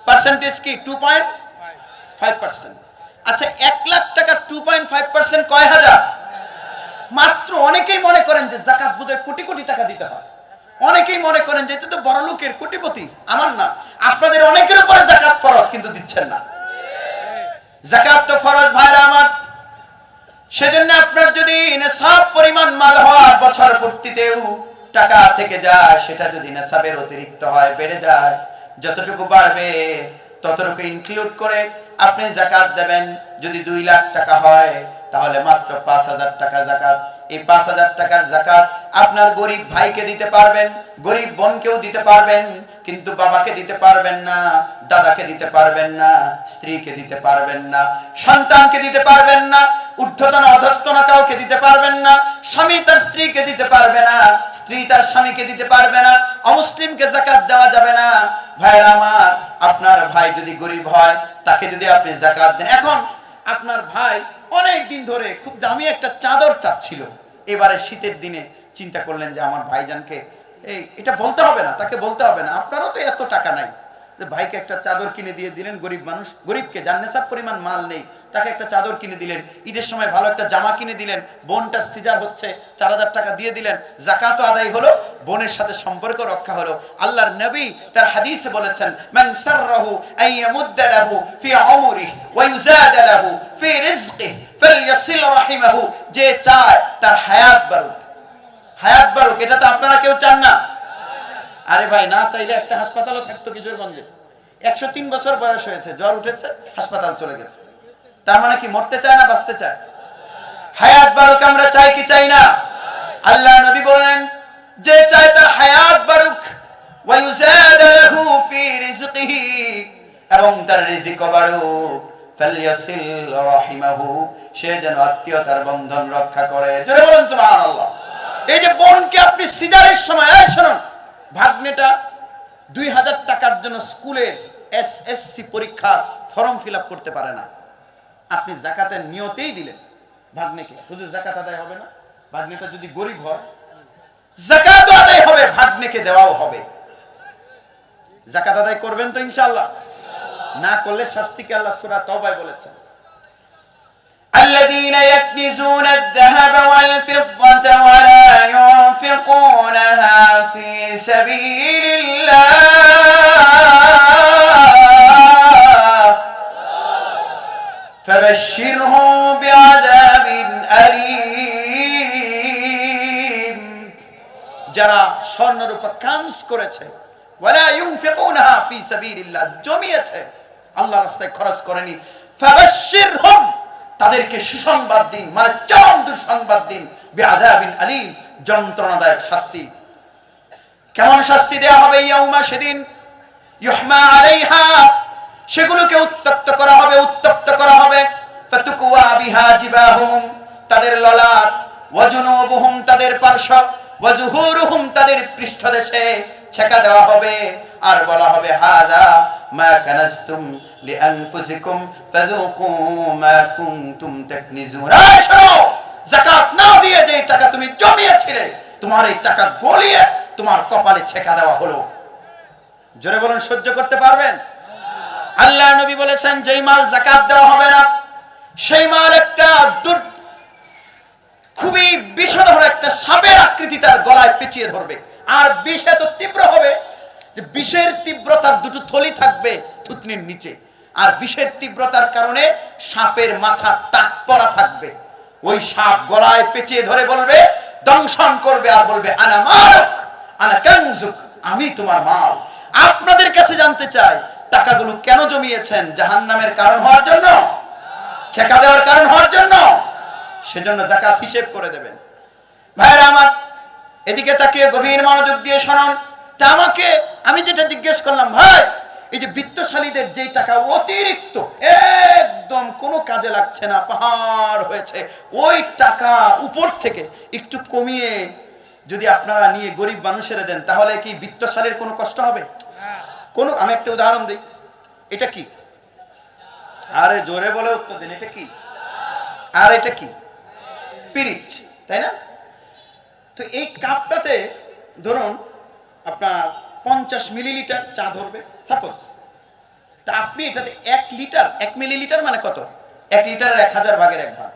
পার্সেন্টেজ কি 2.5%। আচ্ছা 1 লাখ টাকা 2.5% কয় হাজার? মাত্র। অনেকেই মনে করেন যে যাকাত বোধহয় কোটি কোটি টাকা দিতে হয়, অনেকেই মনে করেন যে এটা তো বড় লোকের কোটিপতি। আমার না, আপনাদের অনেকের উপরে যাকাত ফরজ কিন্তু দিচ্ছেন না। যাকাত তো ফরজ ভাইরা আমার। সেজন্য আপনার যদি নেশাব পরিমাণ মাল হয় বছর পূর্তিতেও টাকা থেকে যায়, সেটা যদি নেশাবের অতিরিক্ত হয়, বেড়ে যায়, যতটুকু বাড়বে ততটুকু ইনক্লুড করে আপনি যাকাত দেবেন। যদি 2 লাখ টাকা হয় তাহলে মাত্র 5,000 টাকা যাকাত। এই 5,000 টাকার যাকাত আপনার গরিব ভাইকে দিতে পারবেন, গরিব বোনকেও দিতে পারবেন, কিন্তু বাবাকে দিতে পারবেন না, দাদাকে দিতে পারবেন না, স্ত্রীকে দিতে পারবেন না, সন্তানকে দিতে পারবেন না, ঊর্ধ্বতন অধস্তন কাউকে দিতে পারবেন না, স্বামী তার স্ত্রীকে দিতে পারবে না, স্ত্রী তার স্বামীকে দিতে পারবে না, অমুসলিমকে যাকাত দেওয়া যাবে না। ভাইরা আমার, আপনার ভাই যদি গরিব হয় তাকে যদি আপনি যাকাত দেন, এখন আপনার ভাই অনেক দিন ধরে খুব দামি একটা চাদর চাচ্ছিল, এবারে শীতের দিনে চিন্তা করলেন যে আমার ভাইজানকে এটা বলতে হবে না, তাকে বলতে হবে না, আপনারও তো এত টাকা নাই, যে ভাইকে একটা চাদর কিনে দিয়ে দিলেন। গরিব মানুষ, গরিবকে যার নেশাব পরিমাণ মাল নেই তাকে একটা চাদর কিনে দিলেন, ঈদের সময় ভালো একটা জামা কিনে দিলেন, বোনটার সিজার হচ্ছে 4,000 টাকা দিয়ে দিলেন, যাকাতও আদায় হলো, বোনের সাথে সম্পর্ক রক্ষা হলো। আল্লাহর নবী তার হাদিসে বলেছেন, মান সাররাহু আন ইয়ামুদ্দা লাহু ফি উমরিহি ওয়া ইউযাদা লাহু ফি রিজকিহি ফালইয়াসিল রাহিমাহু। যে চায় তার হায়াত বাড়ুক, হায়াত বাড়ুক, এটা তো আপনারা কেউ চান না। আরে ভাই, না চাইলে একটা হাসপাতালও থাকতো কিশোরগঞ্জে। 103 বছর বয়স হয়েছে, জ্বর উঠেছে, হাসপাতাল চলে গেছে। তার মানে কি মরতে চায় না বাঁচতে চায়? হায়াত বাড়ুক আমরা চাই কি চাই না? আল্লাহ নবী বলেন, যে চায় তার হায়াত বাড়ুক, ওয়া ইউযাদা লাহু ফি রিজকিহি, এবং তার রিজিক বাড়ুক, ফালইয়াসিল রাহিমাহু, সে যেন আত্মীয়তার বন্ধন রক্ষা করে। জোরে বলেন সুবহানাল্লাহ। এই যে বোনকে আপনি সিজারের সময়, এই শুনুন, ভাগ্নেটা 2,000 টাকার জন্য স্কুলের এসএসসি পরীক্ষার ফর্ম ফিল আপ করতে পারে না, আপনি যাকাতের নিয়তেই দিলেন ভাগ্নেকে, হুজুর যাকাত আদায় হবে না? ভাগ্নেটা যদি গরিব হয় যাকাতও আদায় হবে, ভাগ্নেকে দেওয়াও হবে। যাকাত আদায় করবেন তো ইনশাআল্লাহ? না করলে শাস্তিকে আল্লাহ সূরা তাওবায় বলেছেন, الذين يكنزون الذهب والفضة ولا ينفقونها في سبيل الله فبشرهم بعذاب أليم। যারা স্বর্ণরূপা কাঞ্জ করেছে, ওয়ালা ইউনফিকুনাহা ফি সাবিলিল্লাহ, জমিয়েছে, আল্লাহর রাস্তায় খরচ করেনি, ফাবাশশিরহুম, তাদেরকে সুসংবাদ দিন, মানে চরম দুঃসংবাদ দিন, বিআযাবিন আলীম, যন্ত্রণাদায়ক শাস্তি। কেমন শাস্তি দেয়া হবে? ইয়াউমা, সেদিন, ইউহমা আলাইহা, সেগুলোকে উত্তপ্ত করা হবে, উত্তপ্ত করা হবে, ফাতুকওয়া বিহা জিবাহুম, তাদের ললাট, ওয়া জুনুবুহুম, তাদের পার্শ্ব, ওয়া যুহুরুহুম, তাদের পৃষ্ঠদেশে ছেকা দেওয়া হবে, আর বলা হবে, হাযা মা কানাজতুম লিআনফুসিকুম ফাযুকু মা কুনতুম তাকনিজুন। এই শোনো, যাকাত না দিয়ে যে টাকা তুমি জমিয়েছিলে, তোমার এই টাকা গলিয়ে তোমার কপালে ছেকা দেওয়া হলো। জোরে বলুন, সহ্য করতে পারবেন? আল্লাহ নবী বলেছেন, যেই মাল যাকাত দেওয়া হবে না, সেই মাল একটা খুবই বিষধর একটা সাপের আকৃতি তার গলায় পেঁচিয়ে ধরবে, আর বিষ এত তীব্র হবে যে বিষের তীব্রতার দুটো থলি থাকবে থুতনির নিচে, আর বিষের তীব্রতার কারণে সাপের মাথা টাক পড়া থাকবে। ওই সাপ গলায় পেঁচিয়ে ধরে বলবে, দংশন করবে, আর বলবে, আনা মালুক আনা কানজুক, আমি তোমার মাল। আপনাদের কাছে জানতে চাই, টাকাগুলো কেন জমিয়েছেন? জাহান্নামের কারণ হওয়ার জন্য? ছেকা দেওয়ার কারণ হওয়ার জন্য? সেজন্য যাকাত হিসেব করে দেবেন। ভাইরা আমার, এদিকে তাকিয়ে গভীর মনোযোগ দিয়ে শুনুন। তা আমি যেটা জিজ্ঞেস করলাম, ভাই, এই যে বিত্তশালীদের যেই টাকা অতিরিক্ত একদম কোনো কাজে লাগছে না, পাহাড় হয়েছে, ওই টাকা উপর থেকে একটু কমিয়ে যদি আপনারা নিয়ে গরিব মানুষেরা দেন, তাহলে কি বিত্তশালীর কোনো কষ্ট হবে? কোনো, আমি একটা উদাহরণ দিই, এটা কি? আরে জোরে বলে উত্তর দিন, এটা কি? আর এটা কি? পিরিচ, তাই না? তো এই কাপটাতে ধরুন আপনার 50 মিলিলিটার চা ধরবে সাপোজ, তা আপনি এটাতে 1 লিটার 1 মিলিলিটার মানে কত, 1 লিটারের 1000 ভাগের 1 ভাগ,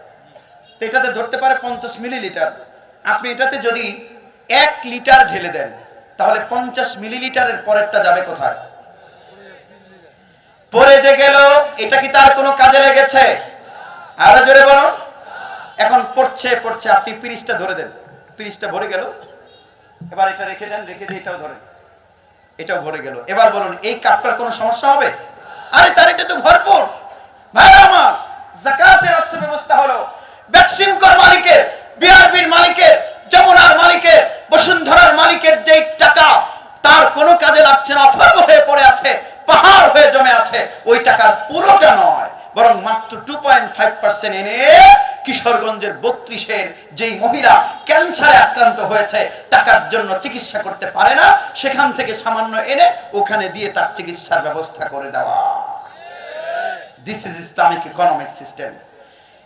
তো এটাতে ধরতে পারে 50 মিলিলিটার। আপনি এটাতে যদি 1 লিটার ঢেলে দেন তাহলে 50 মিলিলিটারের পরেরটা যাবে কোথায়? পরে যে গেল, এটা কি তার কোনো কাজে লেগেছে? আরো জোরে বলুন। এখন পড়ছে পড়ছে, আপনি পিরিচটা ধরে দেন, পিরিচটা ভরে গেল, এবার এটা রেখে দেন, রেখে দিয়ে এটাও ধরেন, এটাও ভরে গেল। এবার বলুন এই কাপটার কোনো সমস্যা হবে? আরে তার এটা তো ভরপুর। ভাই আমার, যাকাতের অর্থ ব্যবস্থা হলো ব্যাকসিনকর মালিকের, বিআরবির মালিকের, যমুনার মালিকের, বসুন্ধরার মালিকের যেই টাকা তার কোনো কাজে লাগছে না, অথর্ব হয়ে পড়ে আছে, পাহাড় হয়ে জমে আছে, ওই টাকার পুরোটা নয়, বরং মাত্র 2.5% এনে কিশোরগঞ্জের 32-এর যেই মহিলা ক্যান্সারে আক্রান্ত হয়েছে, টাকার জন্য চিকিৎসা করতে পারে না, সেখান থেকে সামান্য এনে ওখানে দিয়ে তার চিকিৎসার ব্যবস্থা করে দেওয়া। This is Islamic economic system.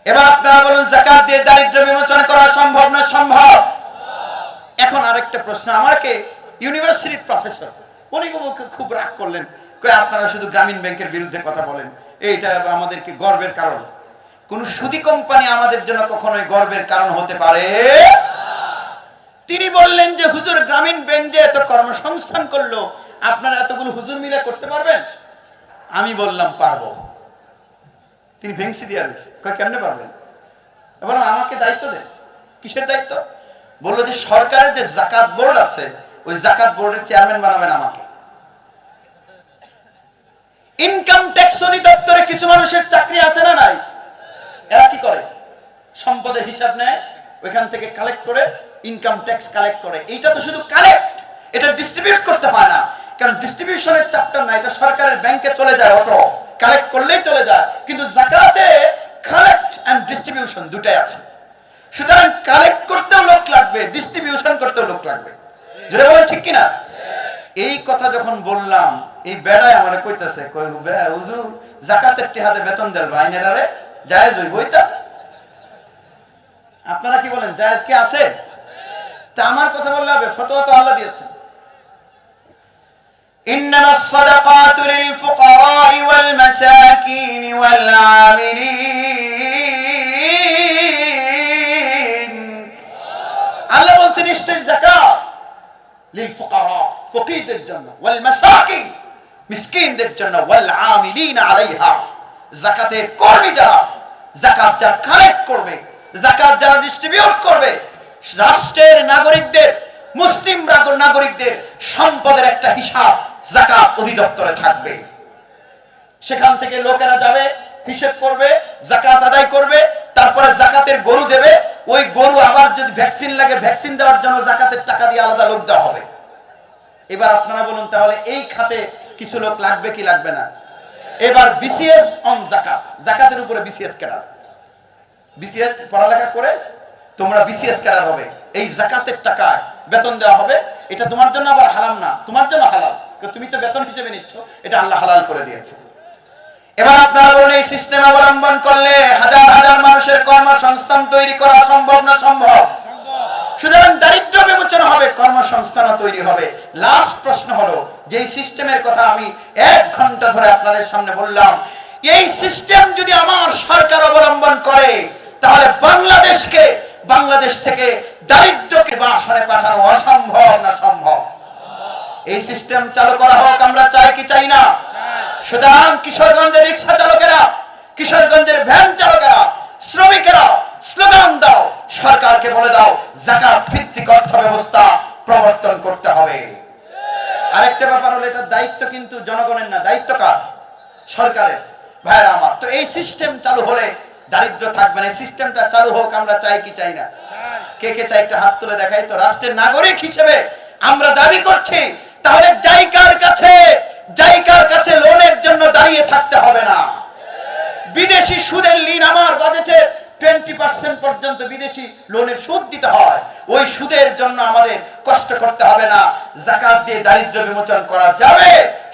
এবার আপনারা বলুন যাকাত দিয়ে দারিদ্র্য বিমোচন করা সম্ভব না সম্ভব? এখন আরেকটা প্রশ্ন, আমাকে ইউনিভার্সিটির প্রফেসর উনি খুব রাগ করলেন, কই আপনারা শুধু গ্রামীণ ব্যাংকের বিরুদ্ধে কথা বলেন, এইটা আমাদেরকে গর্বের কারণ। কোন সুদী কোম্পানি আমাদের জন্য কখনোই গর্বের কারণ হতে পারে তিনি বললেন যে হুজুর গ্রামীণ ব্যাংক যে এত কর্মসংস্থান করলো, আপনারা এতগুলো হুজুর মিলে করতে পারবেন? আমি বললাম পারবো। তিনি ভেংসি দিয়ে রয়েছে, কয় কেমনে পারবেন? বললাম আমাকে দায়িত্ব দেন। কিসের দায়িত্ব? বললো যে সরকারের যে যাকাত বোর্ড আছে, ওই যাকাত বোর্ডের চেয়ারম্যান বানাবেন আমাকে। ইনকাম ট্যাক্স অধিদপ্তরে কিছু মানুষের চাকরি আছে না নাই? এরা কি করে? সম্পদের হিসাব নেয়, ওইখান থেকে কালেক্ট করে ইনকাম ট্যাক্স কালেক্ট করে। এইটা তো শুধু কালেক্ট, এটা ডিস্ট্রিবিউট করতে পারে না, কারণ ডিস্ট্রিবিউশনের চ্যাপ্টার না, এটা সরকারের ব্যাংকে চলে যায়, অটো কালেক্ট করলেই চলে যায়। কিন্তু যাকাতে কালেক্ট এন্ড ডিস্ট্রিবিউশন দুটাই আছে। সুতরাং কালেক্ট করতেও লোক লাগবে, ডিস্ট্রিবিউশন করতেও লোক লাগবে। যেটা বলেন ঠিক কিনা? এই কথা যখন বললাম, এই বেড়ায় আমারে কইতাছে, কই হুজুর যাকাতের টিহাতে বেতন দেল বাইনেরারে জায়েজ হইব এটা? আপনারা কি বলেন, জায়েজ কি আছে? তা আমার কথা বললে হবে? ফতোয়া তো আল্লাহ দিয়েছেন, ইন্নামাস সাদাকাতু লিল ফুকারা'i ওয়াল মাসাকিনি ওয়াল আমিলিন। আল্লাহ বলছেন নিশ্চয় যাকাত লিল ফুকারা, ফকিরদের জন্য, ওয়াল মাসাকিন মিসকিনদের জন্য, ওয়াল আমিলিন আলাইহা, যাকাতের কর্মী যারা, যাকাত যারা কালেক্ট করবে, যাকাত যারা ডিস্ট্রিবিউট করবে, রাষ্ট্রের নাগরিকদের, মুসলিম নাগরিকদের সম্পদের একটা হিসাব যাকাত অধিদপ্তরে থাকবে। সেখান থেকে লোকেরা যাবে, হিসাব করবে, যাকাত আদায় করবে, তারপরে যাকাতের গরু দেবে। ওই গরু আবার যদি ভ্যাকসিন লাগে, ভ্যাকসিন দেওয়ার জন্য যাকাতের টাকা দিয়ে আলাদা লোক দেওয়া হবে। এবার আপনারা বলুন তাহলে এই খাতে কিছু লোক লাগবে কি লাগবে না? এবার বিসিএস অন যাকাত, যাকাতের উপরে বিসিএস ক্যাডার, বিসিএস পড়ালেখা করে তোমরা বিসিএস ক্যাডার হবে, এই যাকাতের টাকায় বেতন দেওয়া হবে। এটা তোমার জন্য আবার হারাম না, তোমার জন্য হালাল, তুমি তো বেতন হিসেবে নিচ্ছ, এটা আল্লাহ হালাল করে দিয়েছে। এবার আপনারা বলুন এই সিস্টেম অবলম্বন করলে হাজার হাজার মানুষের কর্মসংস্থান তৈরি করা সম্ভব না সম্ভব? সুতরাং দারিদ্র্য বিমোচন হবে, কর্মসংস্থান তৈরি হবে। লাস্ট প্রশ্ন হলো, যে সিস্টেমের কথা আমি 1 ঘন্টা ধরে আপনাদের সামনে বললাম, এই সিস্টেম যদি আমার সরকার অবলম্বন করে তাহলে বাংলাদেশ থেকে দারিদ্র্যকে বাসনে পাঠানো অসম্ভব না সম্ভব? এই সিস্টেম চালু করা হোক, আমরা চাই কি চাই না? সুতরাং কিশোরগঞ্জের রিক্সা চালকেরা, কিশোরগঞ্জের ভ্যান চালকেরা, শ্রমিকেরা স্লোগান দাও, সরকারকে বলে দাও যাকাত ভিত্তিক অর্থ ব্যবস্থা প্রবর্তন করতে হবে। আরেকটা ব্যাপার হলো, এটা দায়িত্ব কিন্তু জনগণের না, দায়িত্ব কার? সরকারের। ভাইরা আমার, তো এই সিস্টেম চালু হলে দারিদ্র থাকবে না। এই সিস্টেমটা চালু হোক, আমরা চাই কি চাই না? কে কে চাই? একটা হাত তুলে দেখাই তো। রাষ্ট্রের নাগরিক হিসেবে আমরা দাবি করছি, তাহলে জাইকার কাছে লোনের জন্য দাঁড়িয়ে থাকতে হবে না। বিদেশি সুদের ঋণ, আমার বাজেটে 20% পর্যন্ত বিদেশি লোনের সুদ দিতে হয়, ওই সুদের জন্য আমাদের কষ্ট করতে হবে না। যাকাত দিয়ে দারিদ্র্য বিমোচন করা যাবে।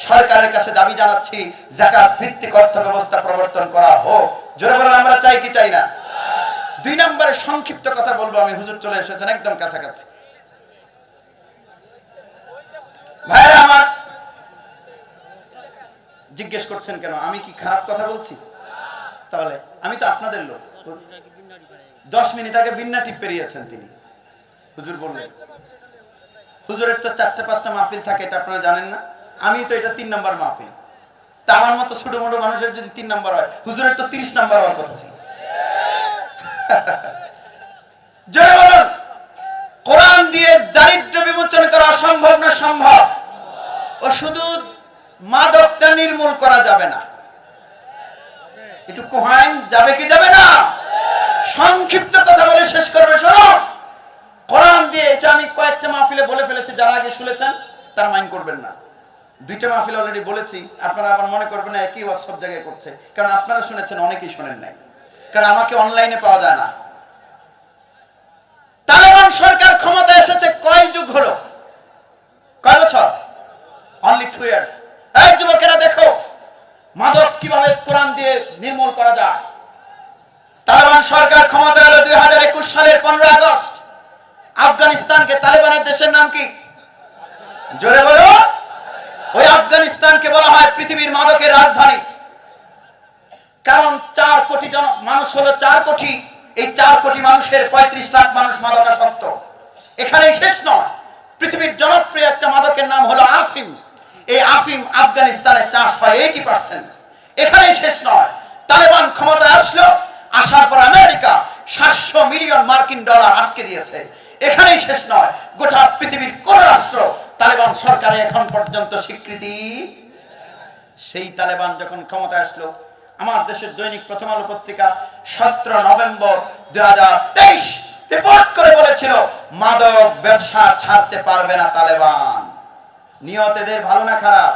সরকারের কাছে দাবি জানাচ্ছি যাকাত ভিত্তিক অর্থ ব্যবস্থা প্রবর্তন করা হোক। জোরে বলেন আমরা চাই কি চাই না? 2 নম্বরে সংক্ষিপ্ত কথা বলবো আমি, হুজুর চলে এসেছেন একদম কাছাকাছি। ভাইরা আমার, জিজ্ঞেস করছেন কেন? আমি কি খারাপ কথা বলছি? তাহলে আমি তো আপনাদের লোক। 10 মিনিট আগে বিন্না টিপ পেরিয়েছেন তিনি, হুজুর বললেন। হুজুরের তো 4-5টা মাহফিল থাকে, এটা আপনারা জানেন না? আমি তো এটা 3 নাম্বার মাহফিল। তা আমার মতো ছোট মোটো মানুষের যদি 3 নাম্বার হয়, হুজুরের তো 30 নাম্বার হওয়ার কথা ছিল। জয় বলুন, কোরআন দিয়ে দারিদ্র্য বিমোচন করা অসম্ভব না সম্ভব? ও শুধু মাদকটা নির্মূল করা যাবে না, একটু কোহাইন যাবে কি যাবে না? সংক্ষিপ্ত কথা বলে শেষ করবে। শোনো, কোরআন দিয়ে, এটা আমি কয়েকটা মাহফিলে বলে ফেলেছি, যারা আগে শুনেছেন তারা মাইন্ড করবেন না। 2টা মাহফিল অলরেডি বলেছি, আপনারা আবার মনে করবেন না একই ওয়াজ সব জায়গায় করছে, কারণ আপনারা শুনেছেন, অনেকেই শোনেন নাই, কারণ আমাকে অনলাইনে পাওয়া যায় না। তালেবান সরকার ক্ষমতা এসেছে কয় যুগ হলো? কয় বছর? Only 2 years. এই যুবকেরা দেখো, মাদক কিভাবে কোরআন দিয়ে নির্মূল করা যায়। তালেবান সরকার ক্ষমতা এলো 2021 সালের 15 আগস্ট। আফগানিস্তানকে, তালেবানের দেশের নাম কি? জোরে বলো। ওই আফগানিস্তানকে বলা হয় পৃথিবীর মাদকের রাজধানী, কারণ 4 কোটি মানুষ হলো 4 কোটি। এই 4 কোটি মানুষের 35 লাখ মানুষ মাদকাসক্ত। এখানেই শেষ নয়, পৃথিবীর জনপ্রিয় একটা মাদকের নাম হলো আফিম। এই আফিম আফগানিস্তানে চাষ হয় 80%। এখানেই শেষ নয়, তালেবান ক্ষমতায় আসলো, আসার পর আমেরিকা 700 মিলিয়ন মার্কিন ডলার আটকে দিয়েছে। এখানেই শেষ নয়, গোটা পৃথিবীর কোন রাষ্ট্র তালেবান সরকারে এখন পর্যন্ত স্বীকৃতি। সেই তালেবান যখন ক্ষমতায় আসলো, আমার দেশের দৈনিক প্রথম আলো পত্রিকা 17 নভেম্বর 2023 রিপোর্ট করে বলেছিল, মাদক ব্যবসা ছাড়তে পারবে না তালেবান। নিয়ত এদের ভালো না খারাপ?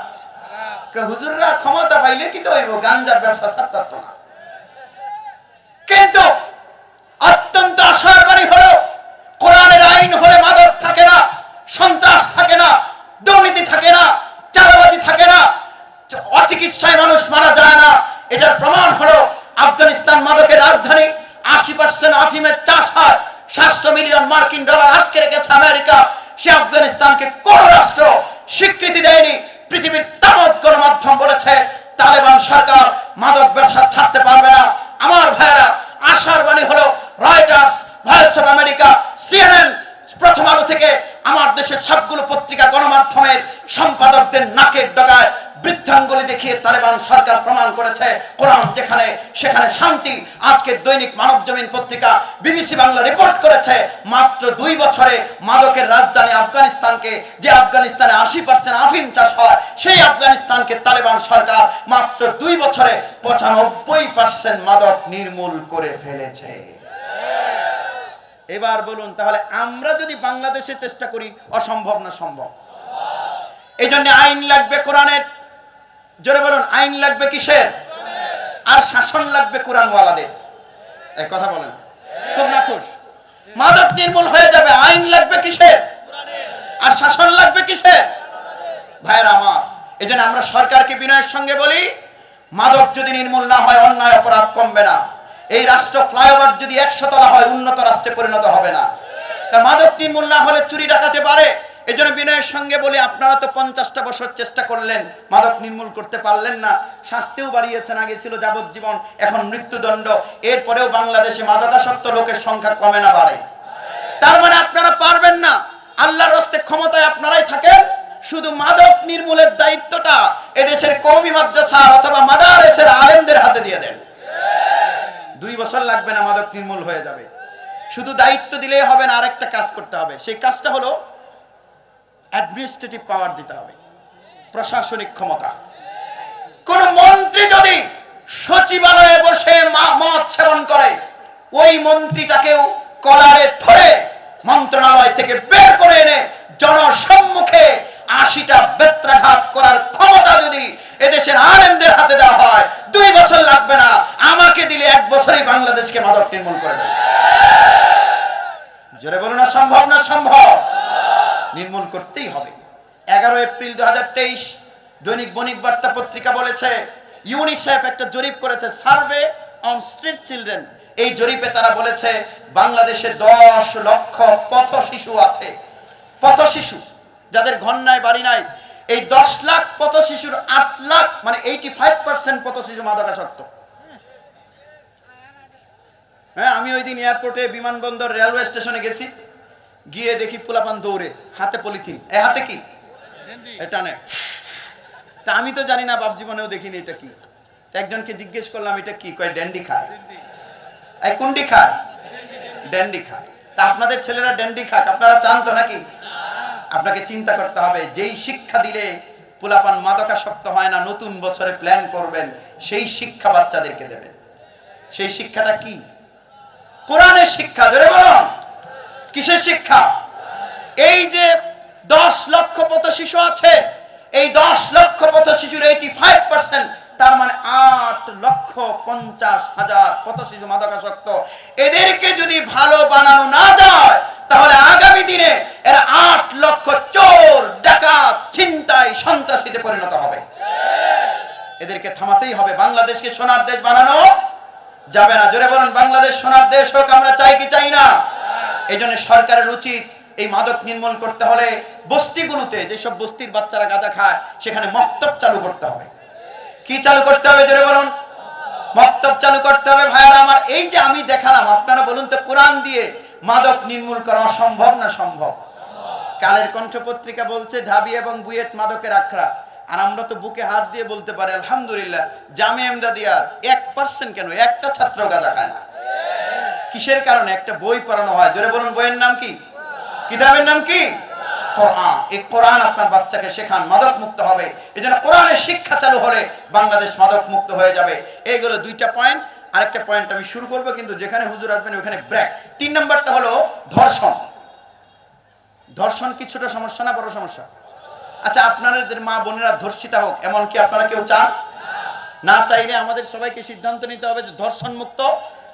হুজুররা ক্ষমতা পাইলে কি তো হইব, গাঞ্জার ব্যবসা ছাড়তে পারত না। কিন্তু অত্যন্ত আশার বাণী হলো, কোরআনের আইন হলে মাদক থাকে না, সন্ত্রাস থাকে না, দুর্নীতি থাকে না, চাঁদাবাজি থাকে না, অচিকিৎসায় মানুষ মারা যায় না। এটার প্রমাণ হলো আফগানিস্তান মাদকের রাজধানী। 80% আফিমের চাষ হয়। 700 মিলিয়ন মার্কিন ডলার আটকে রেখেছে আমেরিকা। সে আফগানিস্তানকে কোন রাষ্ট্র স্বীকৃতি দেয়নি। পৃথিবীর তামাম গণমাধ্যম বলেছে তালেবান সরকার মাদক ব্যবসা ছাড়তে পারবে না। আমার ভাইয়েরা, আশার বাণী হলো Reuters, voice of America, CNN, প্রথম আলো থেকে আমার দেশের সবগুলো পত্রিকা গণমাধ্যমের সম্পাদকদের নাকের ডগায় বৃদ্ধাঙ্গুলি দেখিয়ে তালেবান সরকার প্রমাণ করেছে কোরআন যেখানে সেখানে শান্তি। আজকে দৈনিক মানব জমিন পত্রিকা, বিবিসি বাংলা রিপোর্ট করেছে, মাত্র 2 বছরে মাদকের রাজধানী আফগানিস্তানকে, যে আফগানিস্তানে 80% আফিম চাষ হয়, সেই আফগানিস্তানকে তালেবান সরকার মাত্র 2 বছরে 95% মাদক নির্মূল করে ফেলেছে। এবার বলুন, তাহলে আমরা যদি বাংলাদেশে চেষ্টা করি, অসম্ভব না সম্ভব? এই জন্য আইন লাগবে কোরআনের। জোরে বলুন, আইন লাগবে কিসের? আর শাসন লাগবে কোরআনওয়ালাদের। এই কথা বলেন খুব নাখুশ। মাদক নির্মূল হয়ে যাবে, আইন লাগবে কিসের? আর শাসন লাগবে কিসের? ভাইরা আমার, এই জন্য আমরা সরকারকে বিনয়ের সঙ্গে বলি, মাদক যদি নির্মূল না হয়, অন্যায় অপরাধ কমবে না। এই রাষ্ট্র ফ্লাইওভার যদি 100 তলা হয়, উন্নত রাষ্ট্রে পরিণত হবে না। কারণ মাদক নির্মূল না হলে চুরি ডাকাতে পারে। এই জন্য বিনয়ের সঙ্গে বলি, আপনারা তো 50টা বছর চেষ্টা করলেন, মাদক নির্মূল করতে পারলেন না। শাস্তিও বাড়িয়েছেন, আগে ছিল যাবজ্জীবন, এখন মৃত্যুদণ্ড। এরপরেও বাংলাদেশে মাদকাসক্ত লোকের সংখ্যা কমে না বাড়ে? তার মানে আপনারা পারবেন না। আল্লাহর রাস্তে ক্ষমতায় আপনারাই থাকেন, শুধু মাদক নির্মূলের দায়িত্বটা এদেশের কওমি মাদ্রাসা অথবা মাদারেসের আলেমদের হাতে দিয়ে দেন। 2 বছর লাগবে না, মাদক নির্মূল হয়ে যাবে। শুধু দায়িত্ব দিলেই হবে না, আরেকটা কাজ করতে হবে। সেই কাজটা হলো অ্যাডমিনিস্ট্রেটিভ পাওয়ার দিতে হবে, প্রশাসনিক ক্ষমতা। কোন মন্ত্রী যদি সচিবালয়ে বসে মদ সেবন করে, ওই মন্ত্রীটাকেও কলারে ধরে মন্ত্রণালয় থেকে বের করে এনে জনসম্মুখে 80টা বেত্রাঘাত করার ক্ষমতা যদি এদেশের আলেমদের হাতে দেওয়া হয়, 2 বছর লাগবে না, আমাকে দিলে 1 বছরই বাংলাদেশকে মাদক নির্মূল করে দেবে। জোরে বলুন, না সম্ভব না সম্ভব? নির্মূল করতেই হবে। 11 এপ্রিল 2023 দৈনিক বণিক বার্তা পত্রিকা বলেছে, ইউনিসেফ একটা জরিপ করেছে, সার্ভে অন স্ট্রিট চিলড্রেন। এই জরিপে তারা বলেছে বাংলাদেশে 10 লক্ষ পথ শিশু আছে। পথ শিশু, যাদের ঘর নাই, বাড়ি নাই। এই 10 লাখ পথ শিশুর 8 লাখ মানে 85% পথ শিশু মাদকাসক্ত। হ্যাঁ, আমি ওই দিন এয়ারপোর্টে, বিমানবন্দর, রেলওয়ে স্টেশনে গেছি, গিয়ে দেখি পোলাপান দৌড়ে, হাতে পলিথিন, এ হাতে কি এটা নে। তা আমি তো জানি না, বাপ জীবনেও দেখিনি এটা কি। একজনকে জিজ্ঞেস করলাম এটা কি, কয় ড্যান্ডি খায়। এই কোনটি খায়? ড্যান্ডি খায়। তা আপনাদের ছেলেরা ড্যান্ডি খাক, আপনারা চান তো নাকি? আপনাকে চিন্তা করতে হবে, যেই শিক্ষা দিলে পোলাপান মাদকাসক্ত হয় না, নতুন বছরে প্ল্যান করবেন সেই শিক্ষা বাচ্চাদেরকে দেবেন। সেই শিক্ষাটা কি? কোরআনের শিক্ষা। ধরে বলুন, কিসের শিক্ষা? এই যে 10 লক্ষ পথ শিশু আছে, এই 10 লক্ষ পথ শিশুর 85%, তার মানে 8,50,000 পথ শিশু মাদকাসক্ত। এদেরকে যদি ভালো বানানো না যায়, তাহলে আগামী দিনে এরা 8 লক্ষ চোর, ডাকাত, ছিনতাই, সন্ত্রাসীতে পরিণত হবে। এদেরকে থামাতেই হবে। বাংলাদেশকে সোনার দেশ বানানো যাবে না। জোরে বলুন, বাংলাদেশ সোনার দেশ হোক আমরা চাই কি চাই না? এই জন্য সরকারের উচিত এই মাদক নির্মূল করতে হলে বস্তিগুলোতে, যেসব বস্তির বাচ্চারা গাঁজা খায়, সেখানে মক্তব চালু করতে হবে। কি চালু করতে হবে? জোরে বলুন, মক্তব চালু করতে হবে। ভাইয়ারা আমার, এই যে আমি দেখালাম, আপনারা বলুন তো, কোরআন দিয়ে মাদক নির্মূল করা সম্ভব না সম্ভব? কালের কণ্ঠ পত্রিকা বলছে ঢাবি এবং বুয়েট মাদকের আখড়া। আর আমরা তো বুকে হাত দিয়ে বলতে পারি আলহামদুলিল্লাহ, জামিয়া এমদাদিয়ার 1% কেন, একটা ছাত্র গাঁজা খায় না। কিসের কারণে? একটা বই পড়ানো হয়। জোরে বলুন, বইয়ের নাম কি? কিতাবের নাম কি? কোরআন। এই কোরআন আপনার বাচ্চাকে শেখান, মাদক মুক্ত হবে। এজন্য কোরআনের শিক্ষা চালু হলে বাংলাদেশ মাদক মুক্ত হয়ে যাবে। এইগুলো 2টা পয়েন্ট। আরেকটা পয়েন্ট আমি শুরু করব, কিন্তু যেখানে হুজুর আসবেন ওখানে ব্রেক। 3 নাম্বারটা হলো ধর্ষণ। ধর্ষণ কি ছোট সমস্যা না বড় সমস্যা? আচ্ছা, আপনাদের মা বোনেরা ধর্ষিতা হোক, এমন কি আপনারা কেউ চান? না চাইলে আমাদের সবাইকে সিদ্ধান্ত নিতে হবে যে ধর্ষণ মুক্ত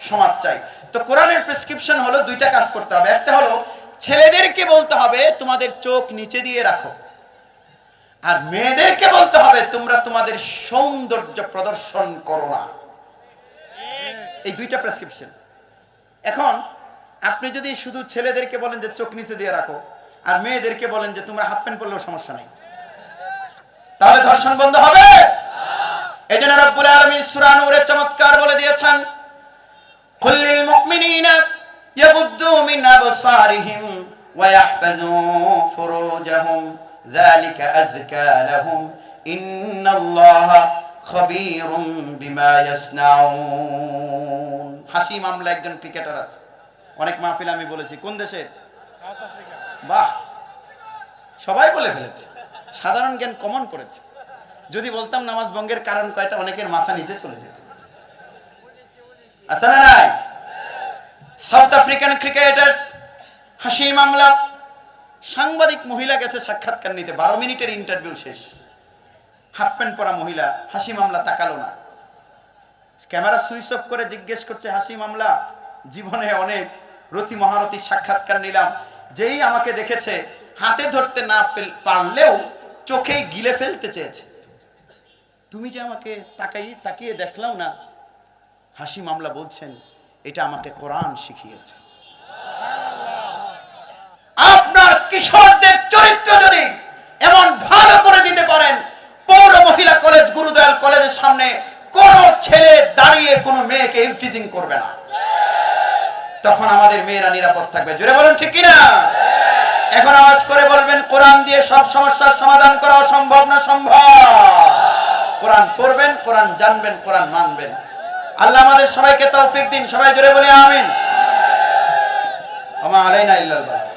সমাজ চাই। তো কোরআনের প্রেসক্রিপশন হলো 2টা কাজ করতে হবে। একটা হলো ছেলেদেরকে বলতে হবে তোমাদের চোখ নিচে দিয়ে রাখো, আর মেয়েদেরকে বলতে হবে তোমরা তোমাদের সৌন্দর্য প্রদর্শন করো না। এই 2টা প্রেসক্রিপশন। এখন আপনি যদি শুধু ছেলেদেরকে বলেন যে চোখ নিচে দিয়ে রাখো, আর মেয়েদেরকে বলেন যে তোমরা হাফ প্যান্ট পরলেও সমস্যা নাই, তাহলে ধর্ষণ বন্ধ হবে? এজন্য রব্বুল আলামিন সূরা নূরে চমৎকার বলে দিয়েছেন, কুল্লিল মুমিনিনা ইয়াগুদ্দু মিন আবসারিহিম ওয়া ইয়াহফাযু ফুরুজাহুম যালিকা আযকা লাহুম ইন্নাল্লাহা খাবীরুম বিমা ইয়াসনাউন। হাসি মামলা একজন ক্রিকেটার আছে, অনেক মাহফিল আমি বলেছি। কোন দেশে? South Africa. বাহ, সবাই বলে ফেলেছে, সাধারণ জ্ঞান কমন পড়েছে। যদি বলতাম নামাজ ভঙ্গের কারণ কয়টা, অনেকের মাথা নিচে চলে যেত। আছে না নাই? সাউথ আফ্রিকান ক্রিকেটার হাসি মামলা। সাংবাদিক মহিলা গেছে সাক্ষাৎকার নিতে, 12 মিনিটের ইন্টারভিউ শেষ। হাফ প্যান্ট পরা মহিলা, হাসি মামলা তাকালো না। ক্যামেরা সুইচ অফ করে জিজ্ঞেস করছে, হাসি মামলা, জীবনে অনেক রতি মহারথীর সাক্ষাৎকার নিলাম, যেই আমাকে দেখেছে হাতে ধরতে না পারলেও চোখেই গিলে ফেলতে চেয়েছে, তুমি যে আমাকে তাকিয়ে দেখলাও না। হাসি মামলা বলছেন, এটা আমাকে কোরআন শিখিয়েছে। আপনার কিশোরদের চরিত্র যদি এমন ভালো করে দিতে পারেন, পৌর মহিলা কলেজ, গুরুদয়াল কলেজের সামনে কোন ছেলে দাঁড়িয়ে কোন মেয়েকে ইভটিজিং করবে না, তখন আমাদের মেয়েরা নিরাপদ থাকবে। জোরে বলুন ঠিক কিনা? এখন আওয়াজ করে বলবেন, কোরআন দিয়ে সব সমস্যার সমাধান করা সম্ভব না সম্ভব? কোরআন পড়বেন, কোরআন জানবেন, কোরআন মানবেন। আল্লাহ আমাদের সবাইকে তৌফিক দিন। সবাই জোরে বলে আমিন। ওয়া মা আলাইনা ইল্লাল বালাগ।